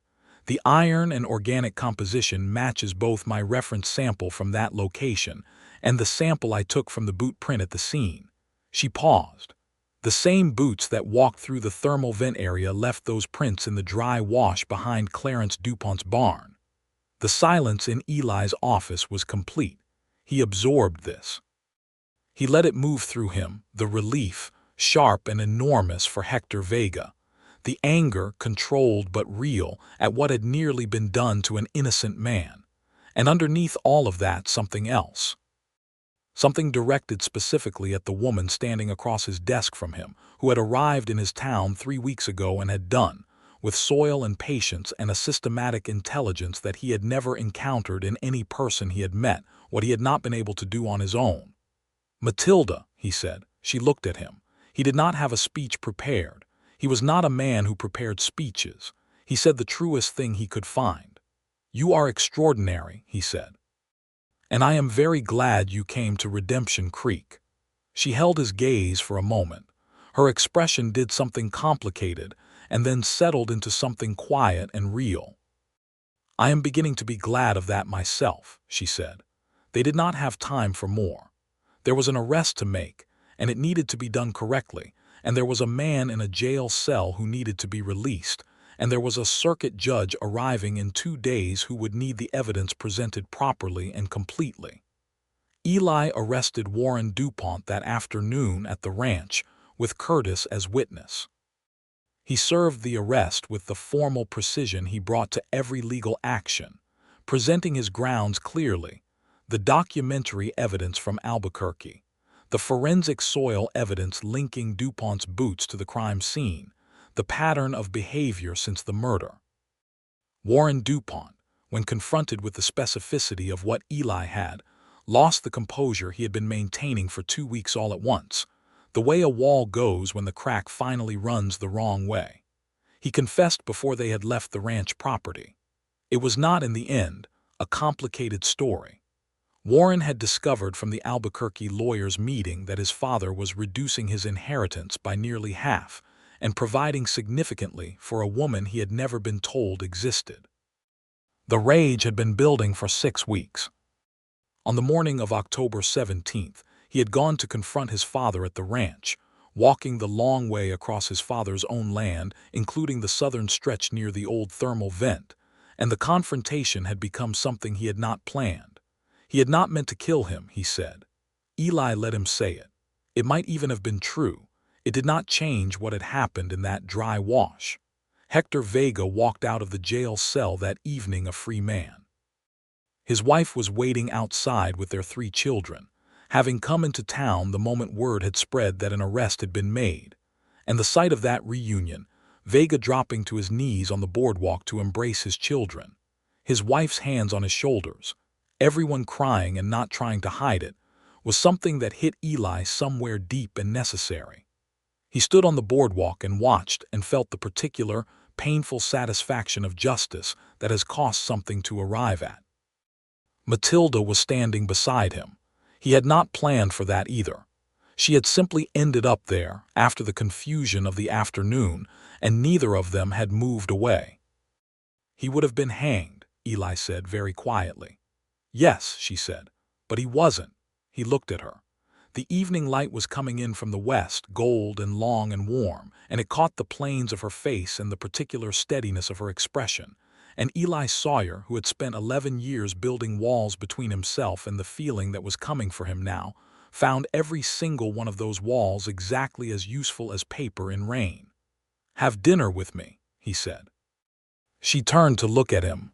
The iron and organic composition matches both my reference sample from that location and the sample I took from the boot print at the scene." She paused. "The same boots that walked through the thermal vent area left those prints in the dry wash behind Clarence DuPont's barn." The silence in Eli's office was complete. He absorbed this. He let it move through him, the relief, sharp and enormous for Hector Vega, the anger, controlled but real, at what had nearly been done to an innocent man, and underneath all of that something else. Something directed specifically at the woman standing across his desk from him, who had arrived in his town 3 weeks ago and had done, with soil and patience and a systematic intelligence that he had never encountered in any person he had met, what he had not been able to do on his own. "Matilda," he said. She looked at him. He did not have a speech prepared. He was not a man who prepared speeches. He said the truest thing he could find. "You are extraordinary," he said. "And I am very glad you came to Redemption Creek." She held his gaze for a moment. Her expression did something complicated and then settled into something quiet and real. "I am beginning to be glad of that myself," she said. They did not have time for more. There was an arrest to make, and it needed to be done correctly, and there was a man in a jail cell who needed to be released, and there was a circuit judge arriving in 2 days who would need the evidence presented properly and completely. Eli arrested Warren DuPont that afternoon at the ranch, with Curtis as witness. He served the arrest with the formal precision he brought to every legal action, presenting his grounds clearly: the documentary evidence from Albuquerque, the forensic soil evidence linking DuPont's boots to the crime scene, the pattern of behavior since the murder. Warren DuPont, when confronted with the specificity of what Eli had, lost the composure he had been maintaining for 2 weeks all at once, the way a wall goes when the crack finally runs the wrong way. He confessed before they had left the ranch property. It was not, in the end, a complicated story. Warren had discovered from the Albuquerque lawyers' meeting that his father was reducing his inheritance by nearly half and providing significantly for a woman he had never been told existed. The rage had been building for 6 weeks. On the morning of October 17th, he had gone to confront his father at the ranch, walking the long way across his father's own land, including the southern stretch near the old thermal vent, and the confrontation had become something he had not planned. He had not meant to kill him, he said. Eli let him say it. It might even have been true. It did not change what had happened in that dry wash. Hector Vega walked out of the jail cell that evening a free man. His wife was waiting outside with their 3 children, having come into town the moment word had spread that an arrest had been made, and the sight of that reunion, Vega dropping to his knees on the boardwalk to embrace his children, his wife's hands on his shoulders, everyone crying and not trying to hide it, was something that hit Eli somewhere deep and necessary. He stood on the boardwalk and watched and felt the particular, painful satisfaction of justice that has cost something to arrive at. Matilda was standing beside him. He had not planned for that either. She had simply ended up there after the confusion of the afternoon, and neither of them had moved away. He would have been hanged, Eli said very quietly. Yes, she said, but he wasn't. He looked at her. The evening light was coming in from the west, gold and long and warm, and it caught the planes of her face and the particular steadiness of her expression. And Eli Sawyer, who had spent 11 years building walls between himself and the feeling that was coming for him now, found every single one of those walls exactly as useful as paper in rain. "Have dinner with me," he said. She turned to look at him.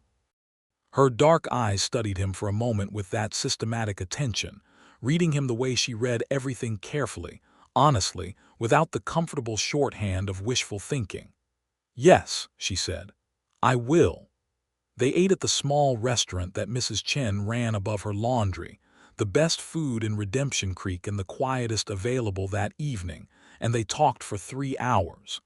Her dark eyes studied him for a moment with that systematic attention, reading him the way she read everything carefully, honestly, without the comfortable shorthand of wishful thinking. "Yes," she said, "I will." They ate at the small restaurant that Mrs. Chen ran above her laundry, the best food in Redemption Creek and the quietest available that evening, and they talked for 3 hours.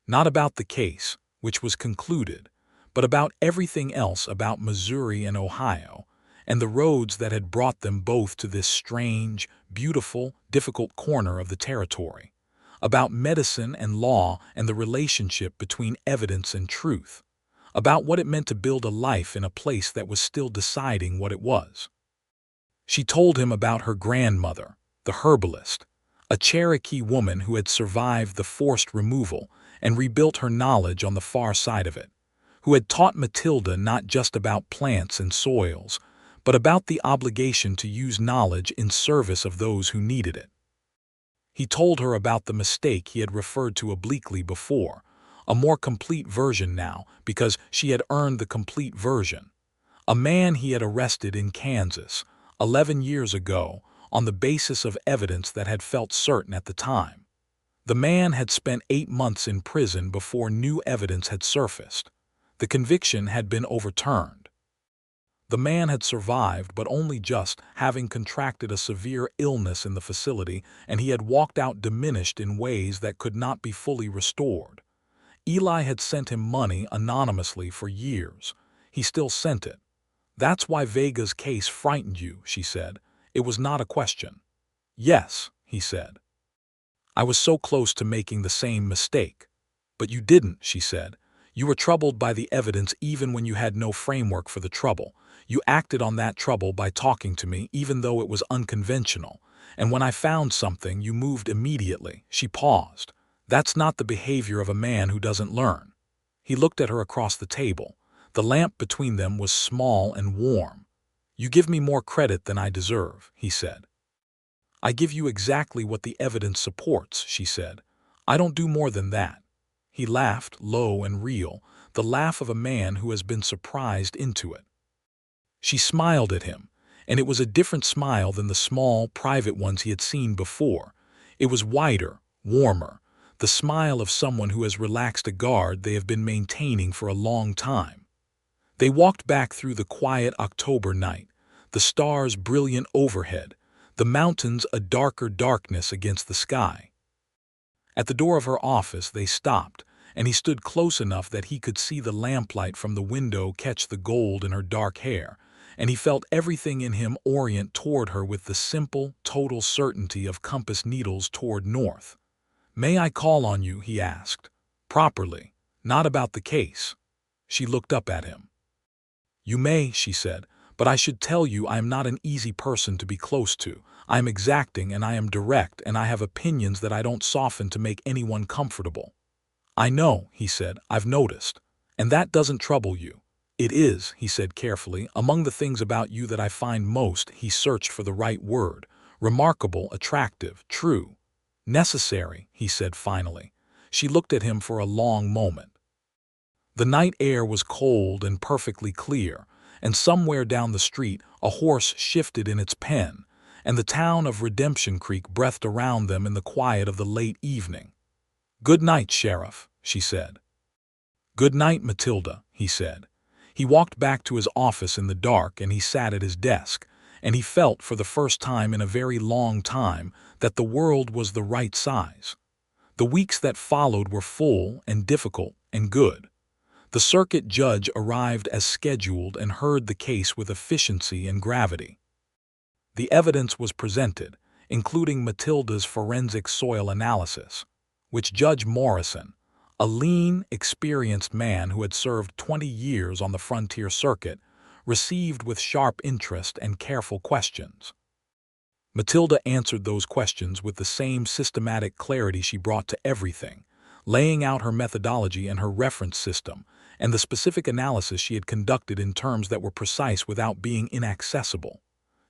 Not about the case, which was concluded, but about everything else about Missouri and Ohio, and the roads that had brought them both to this strange, beautiful, difficult corner of the territory, about medicine and law and the relationship between evidence and truth, about what it meant to build a life in a place that was still deciding what it was. She told him about her grandmother, the herbalist, a Cherokee woman who had survived the forced removal and rebuilt her knowledge on the far side of it, who had taught Matilda not just about plants and soils, but about the obligation to use knowledge in service of those who needed it. He told her about the mistake he had referred to obliquely before, a more complete version now because she had earned the complete version. A man he had arrested in Kansas 11 years ago on the basis of evidence that had felt certain at the time. The man had spent 8 months in prison before new evidence had surfaced. The conviction had been overturned. The man had survived, but only just, having contracted a severe illness in the facility, and he had walked out diminished in ways that could not be fully restored. Eli had sent him money anonymously for years. He still sent it. "That's why Vega's case frightened you," she said. "It was not a question." "Yes," he said. "I was so close to making the same mistake." "But you didn't," she said. "You were troubled by the evidence even when you had no framework for the trouble. You acted on that trouble by talking to me even though it was unconventional. And when I found something, you moved immediately." She paused. "That's not the behavior of a man who doesn't learn." He looked at her across the table. The lamp between them was small and warm. "You give me more credit than I deserve," he said. "I give you exactly what the evidence supports," she said. "I don't do more than that." He laughed, low and real, the laugh of a man who has been surprised into it. She smiled at him, and it was a different smile than the small, private ones he had seen before. It was wider, warmer, the smile of someone who has relaxed a guard they have been maintaining for a long time. They walked back through the quiet October night, the stars brilliant overhead, the mountains a darker darkness against the sky. At the door of her office they stopped, and he stood close enough that he could see the lamplight from the window catch the gold in her dark hair, and he felt everything in him orient toward her with the simple, total certainty of compass needles toward north. "May I call on you?" he asked. "Properly, not about the case." She looked up at him. "You may," she said, "but I should tell you I am not an easy person to be close to. I am exacting and I am direct, and I have opinions that I don't soften to make anyone comfortable." "I know," he said, "I've noticed. And that doesn't trouble you." "It is," he said carefully, "among the things about you that I find most," he searched for the right word, "remarkable, attractive, true." "Necessary," he said finally. She looked at him for a long moment. The night air was cold and perfectly clear, and somewhere down the street a horse shifted in its pen, and the town of Redemption Creek breathed around them in the quiet of the late evening. "Good night, Sheriff," she said. "Good night, Matilda," he said. He walked back to his office in the dark, and he sat at his desk, and he felt for the first time in a very long time that the world was the right size. The weeks that followed were full and difficult and good. The circuit judge arrived as scheduled and heard the case with efficiency and gravity. The evidence was presented, including Matilda's forensic soil analysis, which Judge Morrison, a lean, experienced man who had served 20 years on the frontier circuit, received with sharp interest and careful questions. Matilda answered those questions with the same systematic clarity she brought to everything, laying out her methodology and her reference system, and the specific analysis she had conducted in terms that were precise without being inaccessible.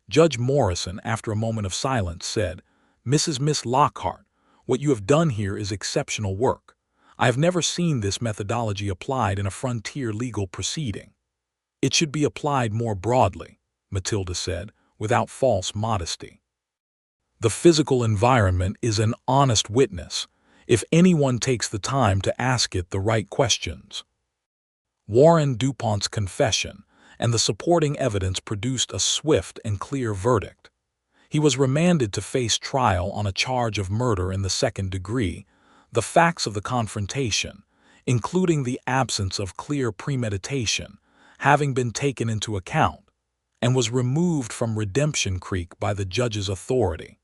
Judge Morrison, after a moment of silence, said, Miss Lockhart, what you have done here is exceptional work. I have never seen this methodology applied in a frontier legal proceeding. It should be applied more broadly, Matilda said, without false modesty. The physical environment is an honest witness, if anyone takes the time to ask it the right questions. Warren DuPont's confession and the supporting evidence produced a swift and clear verdict. He was remanded to face trial on a charge of murder in the second degree. The facts of the confrontation, including the absence of clear premeditation, having been taken into account, and was removed from Redemption Creek by the judge's authority.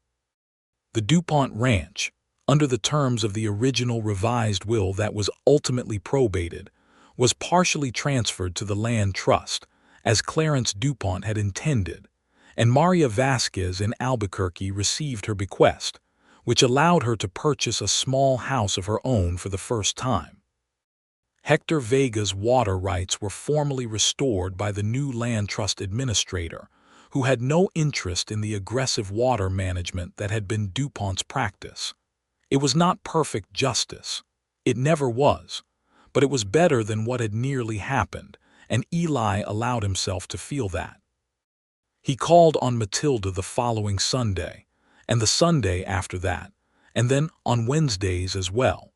The DuPont Ranch, under the terms of the original revised will that was ultimately probated, was partially transferred to the land trust, as Clarence DuPont had intended, and Maria Vasquez in Albuquerque received her bequest, which allowed her to purchase a small house of her own for the first time. Hector Vega's water rights were formally restored by the new land trust administrator, who had no interest in the aggressive water management that had been DuPont's practice. It was not perfect justice. It never was. But it was better than what had nearly happened, and Eli allowed himself to feel that. He called on Matilda the following Sunday, and the Sunday after that, and then on Wednesdays as well,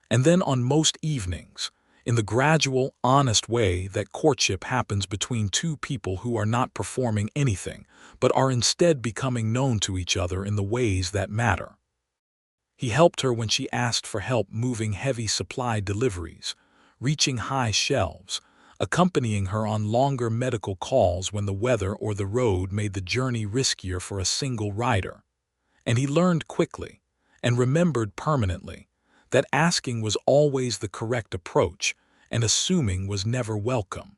and then on most evenings, in the gradual, honest way that courtship happens between two people who are not performing anything, but are instead becoming known to each other in the ways that matter. He helped her when she asked for help moving heavy supply deliveries, reaching high shelves, accompanying her on longer medical calls when the weather or the road made the journey riskier for a single rider. And he learned quickly, and remembered permanently, that asking was always the correct approach, and assuming was never welcome.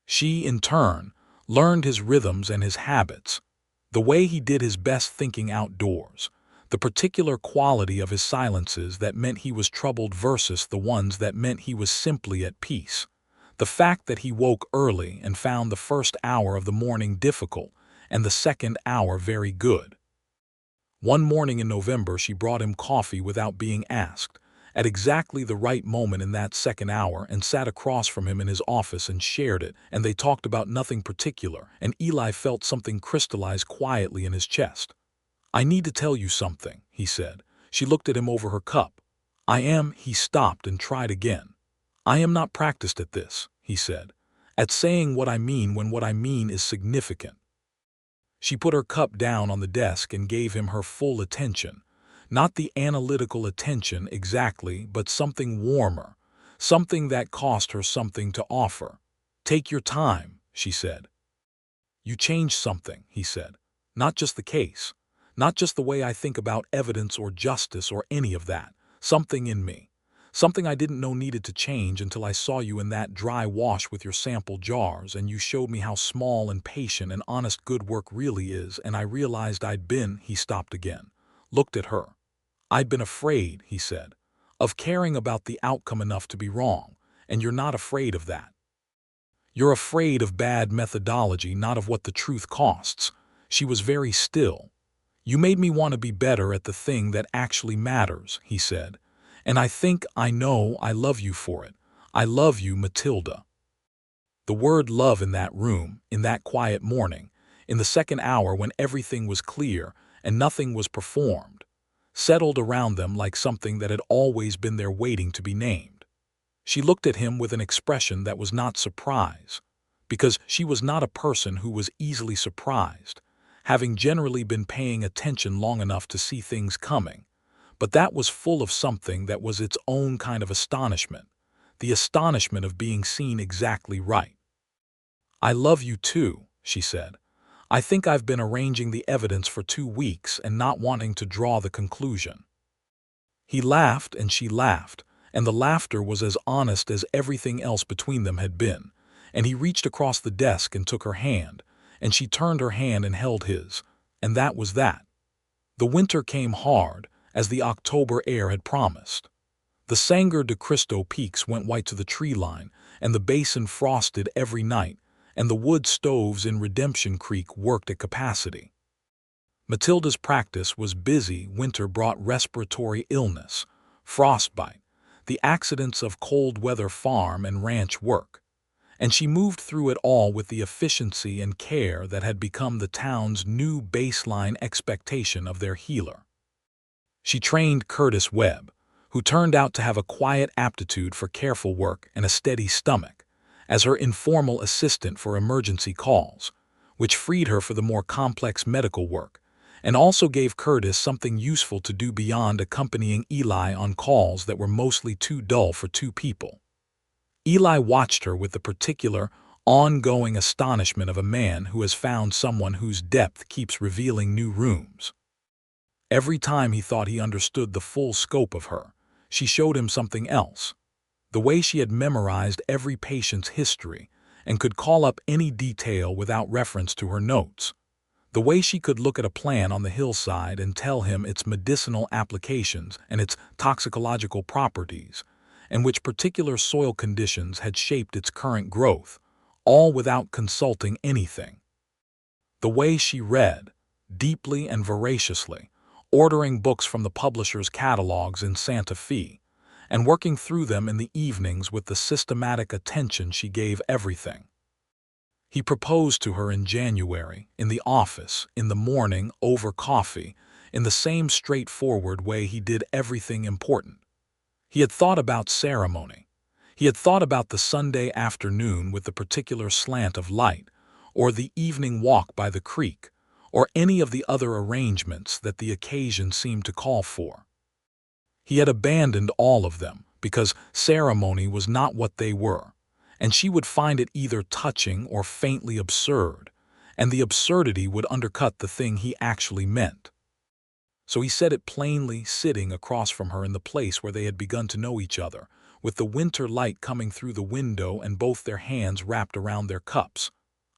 She, in turn, learned his rhythms and his habits, the way he did his best thinking outdoors, the particular quality of his silences that meant he was troubled versus the ones that meant he was simply at peace, the fact that he woke early and found the first hour of the morning difficult and the second hour very good. One morning in November she brought him coffee without being asked, at exactly the right moment in that second hour, and sat across from him in his office and shared it, and they talked about nothing particular, and Eli felt something crystallize quietly in his chest. "I need to tell you something," he said. She looked at him over her cup. He stopped and tried again. "I am not practiced at this," he said, "at saying what I mean when what I mean is significant." She put her cup down on the desk and gave him her full attention, not the analytical attention exactly, but something warmer, something that cost her something to offer. "Take your time," she said. "You changed something," he said. "Not just the case, not just the way I think about evidence or justice or any of that. Something in me. Something I didn't know needed to change until I saw you in that dry wash with your sample jars, and you showed me how small and patient and honest good work really is, and I realized He stopped again, looked at her. "I'd been afraid," he said, "of caring about the outcome enough to be wrong, and you're not afraid of that. You're afraid of bad methodology, not of what the truth costs." She was very still. "You made me want to be better at the thing that actually matters," he said. "And I know I love you for it. I love you, Matilda." The word love in that room, in that quiet morning, in the second hour when everything was clear and nothing was performed, settled around them like something that had always been there waiting to be named. She looked at him with an expression that was not surprise, because she was not a person who was easily surprised, having generally been paying attention long enough to see things coming. But that was full of something that was its own kind of astonishment, the astonishment of being seen exactly right. "I love you too," she said. "I think I've been arranging the evidence for 2 weeks and not wanting to draw the conclusion." He laughed and she laughed, and the laughter was as honest as everything else between them had been, and he reached across the desk and took her hand, and she turned her hand and held his, and that was that. The winter came hard, as the October air had promised. The Sangre de Cristo peaks went white to the tree line, and the basin frosted every night, and the wood stoves in Redemption Creek worked at capacity. Matilda's practice was busy. Winter brought respiratory illness, frostbite, the accidents of cold weather farm and ranch work, and she moved through it all with the efficiency and care that had become the town's new baseline expectation of their healer. She trained Curtis Webb, who turned out to have a quiet aptitude for careful work and a steady stomach, as her informal assistant for emergency calls, which freed her for the more complex medical work, and also gave Curtis something useful to do beyond accompanying Eli on calls that were mostly too dull for two people. Eli watched her with the particular, ongoing astonishment of a man who has found someone whose depth keeps revealing new rooms. Every time he thought he understood the full scope of her, she showed him something else. The way she had memorized every patient's history and could call up any detail without reference to her notes. The way she could look at a plant on the hillside and tell him its medicinal applications and its toxicological properties, and which particular soil conditions had shaped its current growth, all without consulting anything. The way she read, deeply and voraciously, ordering books from the publishers' catalogs in Santa Fe, and working through them in the evenings with the systematic attention she gave everything. He proposed to her in January, in the office, in the morning, over coffee, in the same straightforward way he did everything important. He had thought about ceremony. He had thought about the Sunday afternoon with the particular slant of light, or the evening walk by the creek, or any of the other arrangements that the occasion seemed to call for. He had abandoned all of them because ceremony was not what they were, and she would find it either touching or faintly absurd, and the absurdity would undercut the thing he actually meant. So he said it plainly, sitting across from her in the place where they had begun to know each other, with the winter light coming through the window and both their hands wrapped around their cups.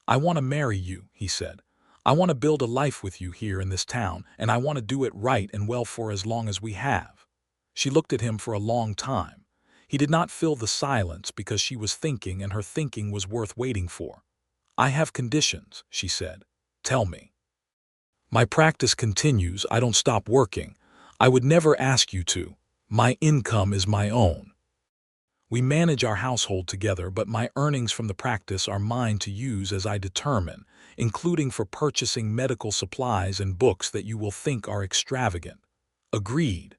"I want to marry you," he said. "I want to build a life with you here in this town, and I want to do it right and well for as long as we have." She looked at him for a long time. He did not fill the silence because she was thinking, and her thinking was worth waiting for. "I have conditions," she said. "Tell me." "My practice continues. I don't stop working. I would never ask you to. My income is my own. We manage our household together, but my earnings from the practice are mine to use as I determine, including for purchasing medical supplies and books that you will think are extravagant." "Agreed.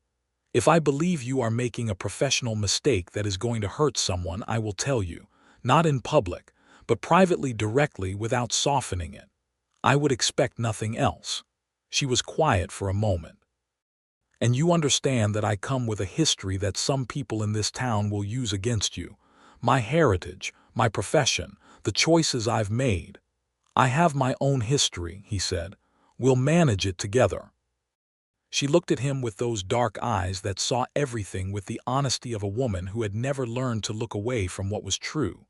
If I believe you are making a professional mistake that is going to hurt someone, I will tell you, not in public, but privately, directly, without softening it. I would expect nothing else." She was quiet for a moment. "And you understand that I come with a history that some people in this town will use against you. My heritage, my profession, the choices I've made. I have my own history," he said. "We'll manage it together." She looked at him with those dark eyes that saw everything with the honesty of a woman who had never learned to look away from what was true.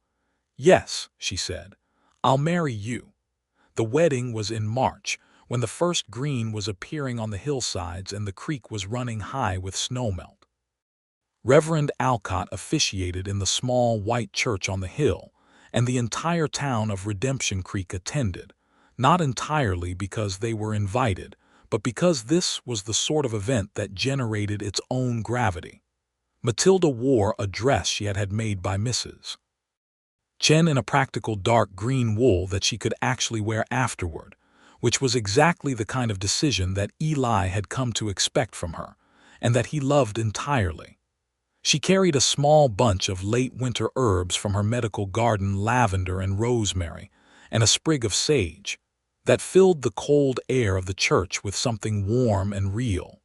"Yes," she said, "I'll marry you." The wedding was in March, when the first green was appearing on the hillsides and the creek was running high with snowmelt. Reverend Alcott officiated in the small white church on the hill, and the entire town of Redemption Creek attended, not entirely because they were invited, but because this was the sort of event that generated its own gravity. Matilda wore a dress she had had made by Mrs. Chen in a practical dark green wool that she could actually wear afterward, which was exactly the kind of decision that Eli had come to expect from her, and that he loved entirely. She carried a small bunch of late winter herbs from her medical garden, lavender and rosemary, and a sprig of sage, that filled the cold air of the church with something warm and real.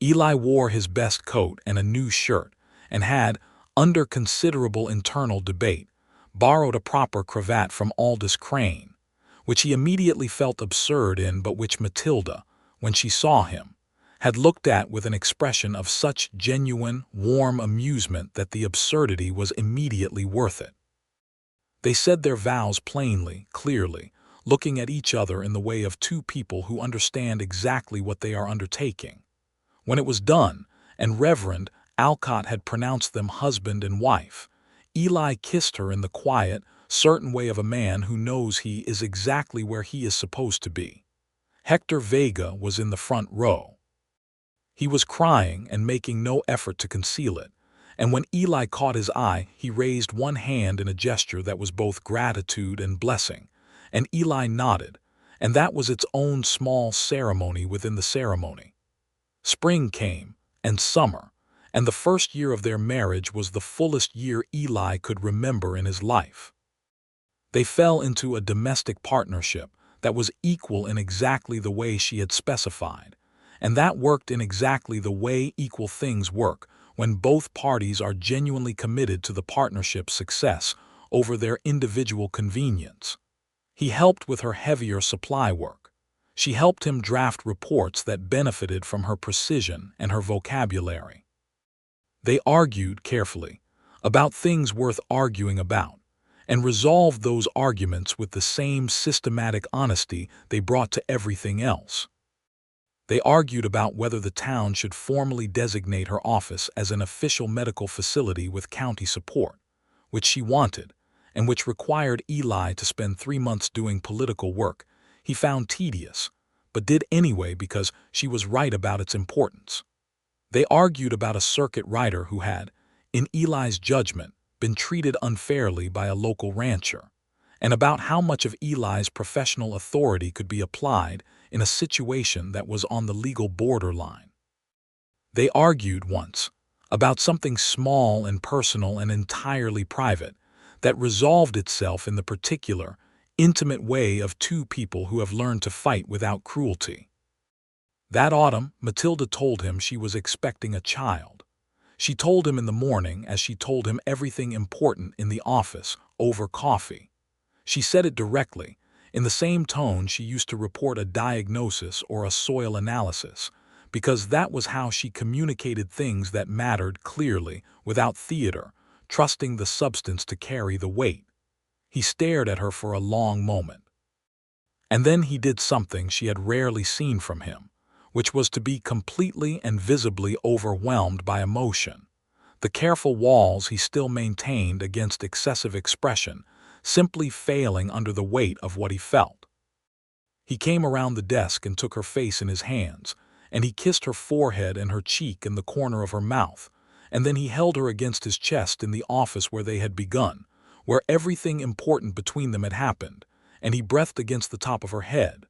Eli wore his best coat and a new shirt, and had, under considerable internal debate, borrowed a proper cravat from Aldous Crane, which he immediately felt absurd in, but which Matilda, when she saw him, had looked at with an expression of such genuine, warm amusement that the absurdity was immediately worth it. They said their vows plainly, clearly, looking at each other in the way of two people who understand exactly what they are undertaking. When it was done, and Reverend Alcott had pronounced them husband and wife, Eli kissed her in the quiet, certain way of a man who knows he is exactly where he is supposed to be. Hector Vega was in the front row. He was crying and making no effort to conceal it, and when Eli caught his eye, he raised one hand in a gesture that was both gratitude and blessing, and Eli nodded, and that was its own small ceremony within the ceremony. Spring came, and summer, and the first year of their marriage was the fullest year Eli could remember in his life. They fell into a domestic partnership that was equal in exactly the way she had specified, and that worked in exactly the way equal things work when both parties are genuinely committed to the partnership's success over their individual convenience. He helped with her heavier supply work. She helped him draft reports that benefited from her precision and her vocabulary. They argued carefully about things worth arguing about, and resolved those arguments with the same systematic honesty they brought to everything else. They argued about whether the town should formally designate her office as an official medical facility with county support, which she wanted, and which required Eli to spend 3 months doing political work he found tedious, but did anyway because she was right about its importance. They argued about a circuit rider who had, in Eli's judgment, been treated unfairly by a local rancher, and about how much of Eli's professional authority could be applied in a situation that was on the legal borderline. They argued once about something small and personal and entirely private that resolved itself in the particular, intimate way of two people who have learned to fight without cruelty. That autumn, Matilda told him she was expecting a child. She told him in the morning as she told him everything important in the office, over coffee. She said it directly, in the same tone she used to report a diagnosis or a soil analysis, because that was how she communicated things that mattered clearly, without theater, trusting the substance to carry the weight. He stared at her for a long moment. And then he did something she had rarely seen from him, which was to be completely and visibly overwhelmed by emotion. The careful walls he still maintained against excessive expression, simply failing under the weight of what he felt. He came around the desk and took her face in his hands, and he kissed her forehead and her cheek and the corner of her mouth, and then he held her against his chest in the office where they had begun, where everything important between them had happened, and he breathed against the top of her head.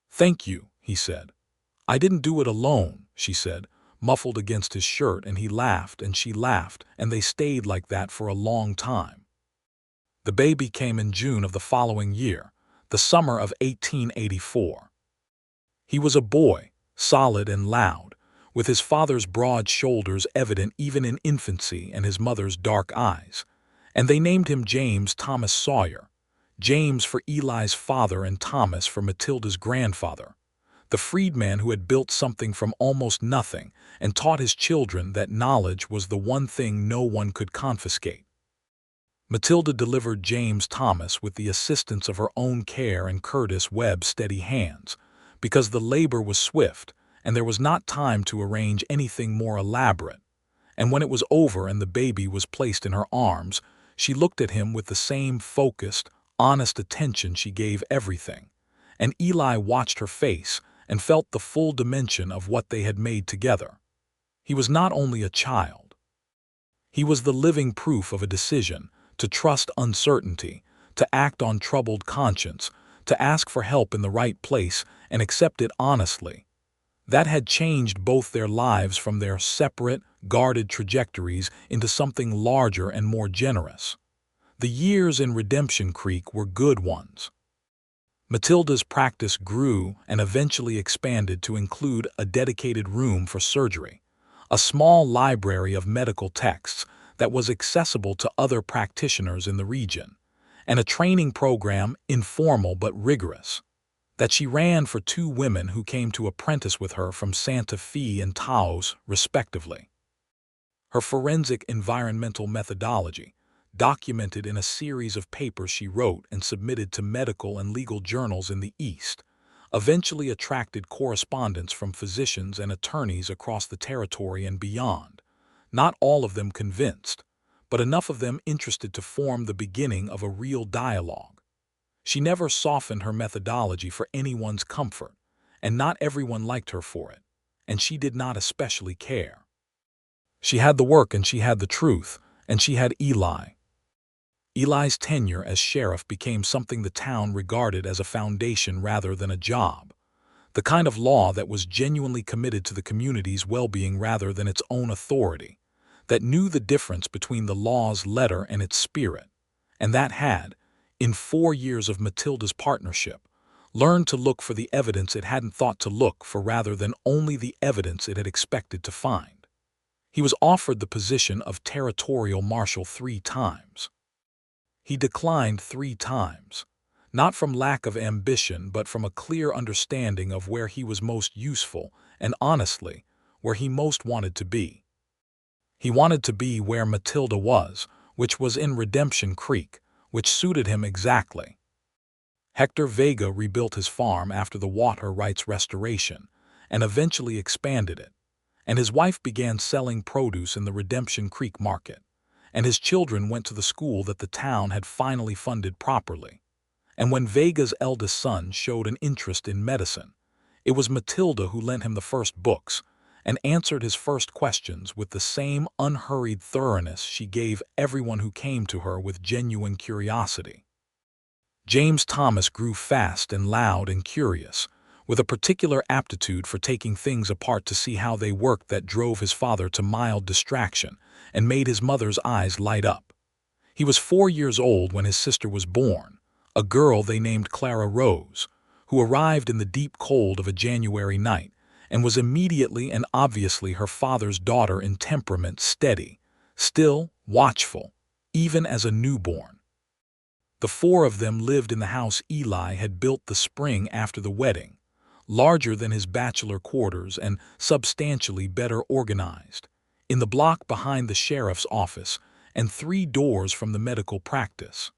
"Thank you," he said. "I didn't do it alone," she said, muffled against his shirt, and he laughed and she laughed, and they stayed like that for a long time. The baby came in June of the following year, the summer of 1884. He was a boy, solid and loud, with his father's broad shoulders evident even in infancy and his mother's dark eyes, and they named him James Thomas Sawyer, James for Eli's father and Thomas for Matilda's grandfather, the freedman who had built something from almost nothing and taught his children that knowledge was the one thing no one could confiscate. Matilda delivered James Thomas with the assistance of her own care and Curtis Webb's steady hands, because the labor was swift and there was not time to arrange anything more elaborate, and when it was over and the baby was placed in her arms, she looked at him with the same focused, honest attention she gave everything, and Eli watched her face and felt the full dimension of what they had made together. He was not only a child. He was the living proof of a decision to trust uncertainty, to act on troubled conscience, to ask for help in the right place and accept it honestly. That had changed both their lives from their separate, guarded trajectories into something larger and more generous. The years in Redemption Creek were good ones. Matilda's practice grew and eventually expanded to include a dedicated room for surgery, a small library of medical texts that was accessible to other practitioners in the region, and a training program informal but rigorous. that she ran for two women who came to apprentice with her from Santa Fe and Taos, respectively. Her forensic environmental methodology, documented in a series of papers she wrote and submitted to medical and legal journals in the East, eventually attracted correspondence from physicians and attorneys across the territory and beyond, not all of them convinced, but enough of them interested to form the beginning of a real dialogue. She never softened her methodology for anyone's comfort, and not everyone liked her for it, and she did not especially care. She had the work and she had the truth, and she had Eli. Eli's tenure as sheriff became something the town regarded as a foundation rather than a job, the kind of law that was genuinely committed to the community's well-being rather than its own authority, that knew the difference between the law's letter and its spirit, and that had, in 4 years of Matilda's partnership, learned to look for the evidence it hadn't thought to look for rather than only the evidence it had expected to find. He was offered the position of territorial marshal 3 times. He declined 3 times, not from lack of ambition but from a clear understanding of where he was most useful and, honestly, where he most wanted to be. He wanted to be where Matilda was, which was in Redemption Creek, which suited him exactly. Hector Vega rebuilt his farm after the water rights restoration and eventually expanded it, and his wife began selling produce in the Redemption Creek market, and his children went to the school that the town had finally funded properly. And when Vega's eldest son showed an interest in medicine, it was Matilda who lent him the first books and answered his first questions with the same unhurried thoroughness she gave everyone who came to her with genuine curiosity. James Thomas grew fast and loud and curious, with a particular aptitude for taking things apart to see how they worked that drove his father to mild distraction and made his mother's eyes light up. He was 4 years old when his sister was born, a girl they named Clara Rose, who arrived in the deep cold of a January night and was immediately and obviously her father's daughter in temperament, steady, still, watchful, even as a newborn. The 4 of them lived in the house Eli had built the spring after the wedding, larger than his bachelor quarters and substantially better organized, in the block behind the sheriff's office and 3 doors from the medical practice.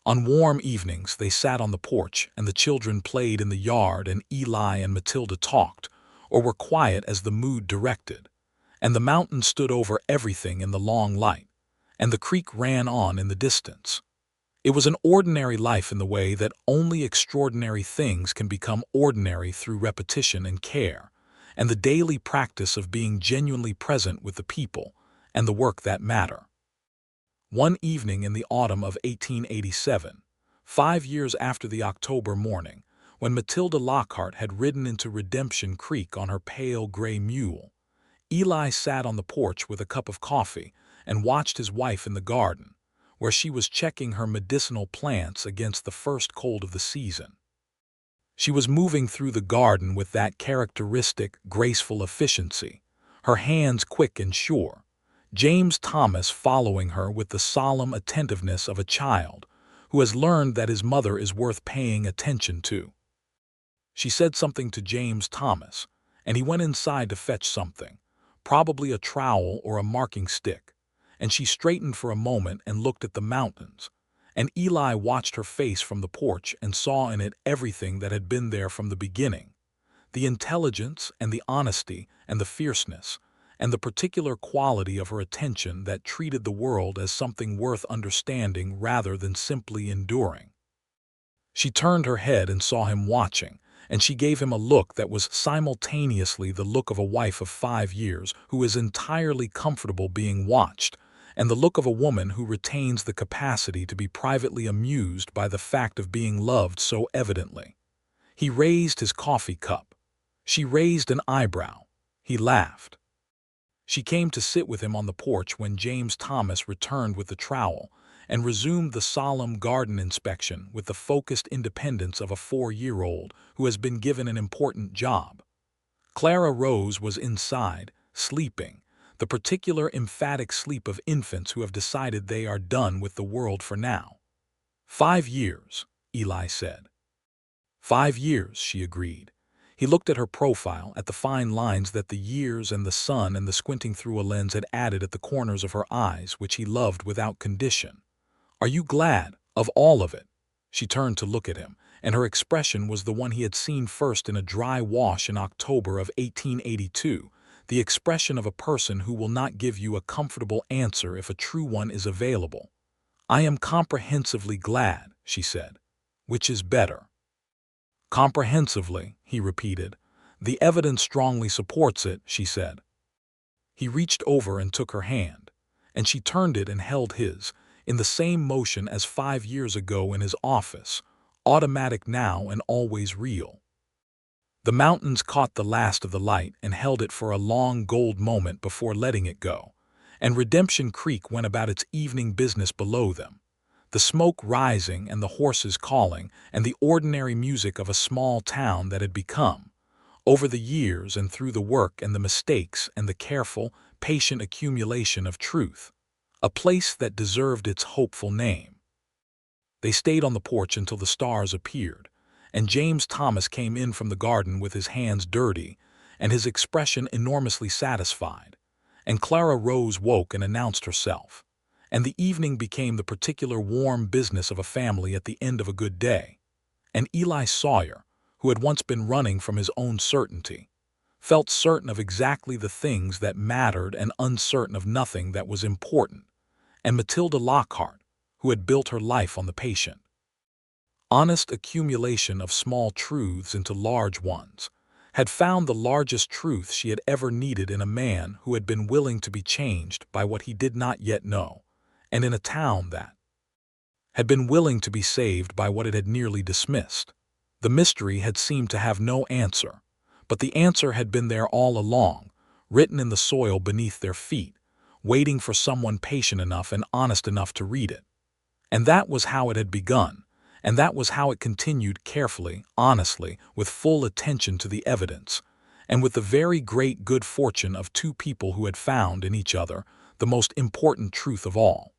On warm evenings, they sat on the porch and the children played in the yard and Eli and Matilda talked, or were quiet as the mood directed, and the mountain stood over everything in the long light, and the creek ran on in the distance. It was an ordinary life in the way that only extraordinary things can become ordinary through repetition and care, and the daily practice of being genuinely present with the people and the work that matter. One evening in the autumn of 1887, 5 years after the October morning, when Matilda Lockhart had ridden into Redemption Creek on her pale gray mule, Eli sat on the porch with a cup of coffee and watched his wife in the garden, where she was checking her medicinal plants against the first cold of the season. She was moving through the garden with that characteristic, graceful efficiency, her hands quick and sure, James Thomas following her with the solemn attentiveness of a child who has learned that his mother is worth paying attention to. She said something to James Thomas, and he went inside to fetch something, probably a trowel or a marking stick, and she straightened for a moment and looked at the mountains, and Eli watched her face from the porch and saw in it everything that had been there from the beginning, the intelligence and the honesty and the fierceness, and the particular quality of her attention that treated the world as something worth understanding rather than simply enduring. She turned her head and saw him watching, and she gave him a look that was simultaneously the look of a wife of 5 years who is entirely comfortable being watched, and the look of a woman who retains the capacity to be privately amused by the fact of being loved so evidently. He raised his coffee cup. She raised an eyebrow. He laughed. She came to sit with him on the porch when James Thomas returned with the trowel and resumed the solemn garden inspection with the focused independence of a 4-year-old who has been given an important job. Clara Rose was inside, sleeping, the particular emphatic sleep of infants who have decided they are done with the world for now. 5 years, Eli said. 5 years, she agreed. He looked at her profile, at the fine lines that the years and the sun and the squinting through a lens had added at the corners of her eyes, which he loved without condition. Are you glad of all of it? She turned to look at him, and her expression was the one he had seen first in a dry wash in October of 1882, the expression of a person who will not give you a comfortable answer if a true one is available. I am comprehensively glad, she said. Which is better? Comprehensively, he repeated. The evidence strongly supports it, she said. He reached over and took her hand, and she turned it and held his, in the same motion as 5 years ago in his office, automatic now and always real. The mountains caught the last of the light and held it for a long gold moment before letting it go, and Redemption Creek went about its evening business below them, the smoke rising and the horses calling and the ordinary music of a small town that had become, over the years and through the work and the mistakes and the careful, patient accumulation of truth, a place that deserved its hopeful name. They stayed on the porch until the stars appeared, and James Thomas came in from the garden with his hands dirty and his expression enormously satisfied, and Clara Rose woke and announced herself, and the evening became the particular warm business of a family at the end of a good day. And Eli Sawyer, who had once been running from his own certainty, felt certain of exactly the things that mattered and uncertain of nothing that was important, and Matilda Lockhart, who had built her life on the patient, honest accumulation of small truths into large ones, had found the largest truth she had ever needed in a man who had been willing to be changed by what he did not yet know, and in a town that had been willing to be saved by what it had nearly dismissed. The mystery had seemed to have no answer, but the answer had been there all along, written in the soil beneath their feet, waiting for someone patient enough and honest enough to read it. And that was how it had begun, and that was how it continued, carefully, honestly, with full attention to the evidence, and with the very great good fortune of two people who had found in each other the most important truth of all.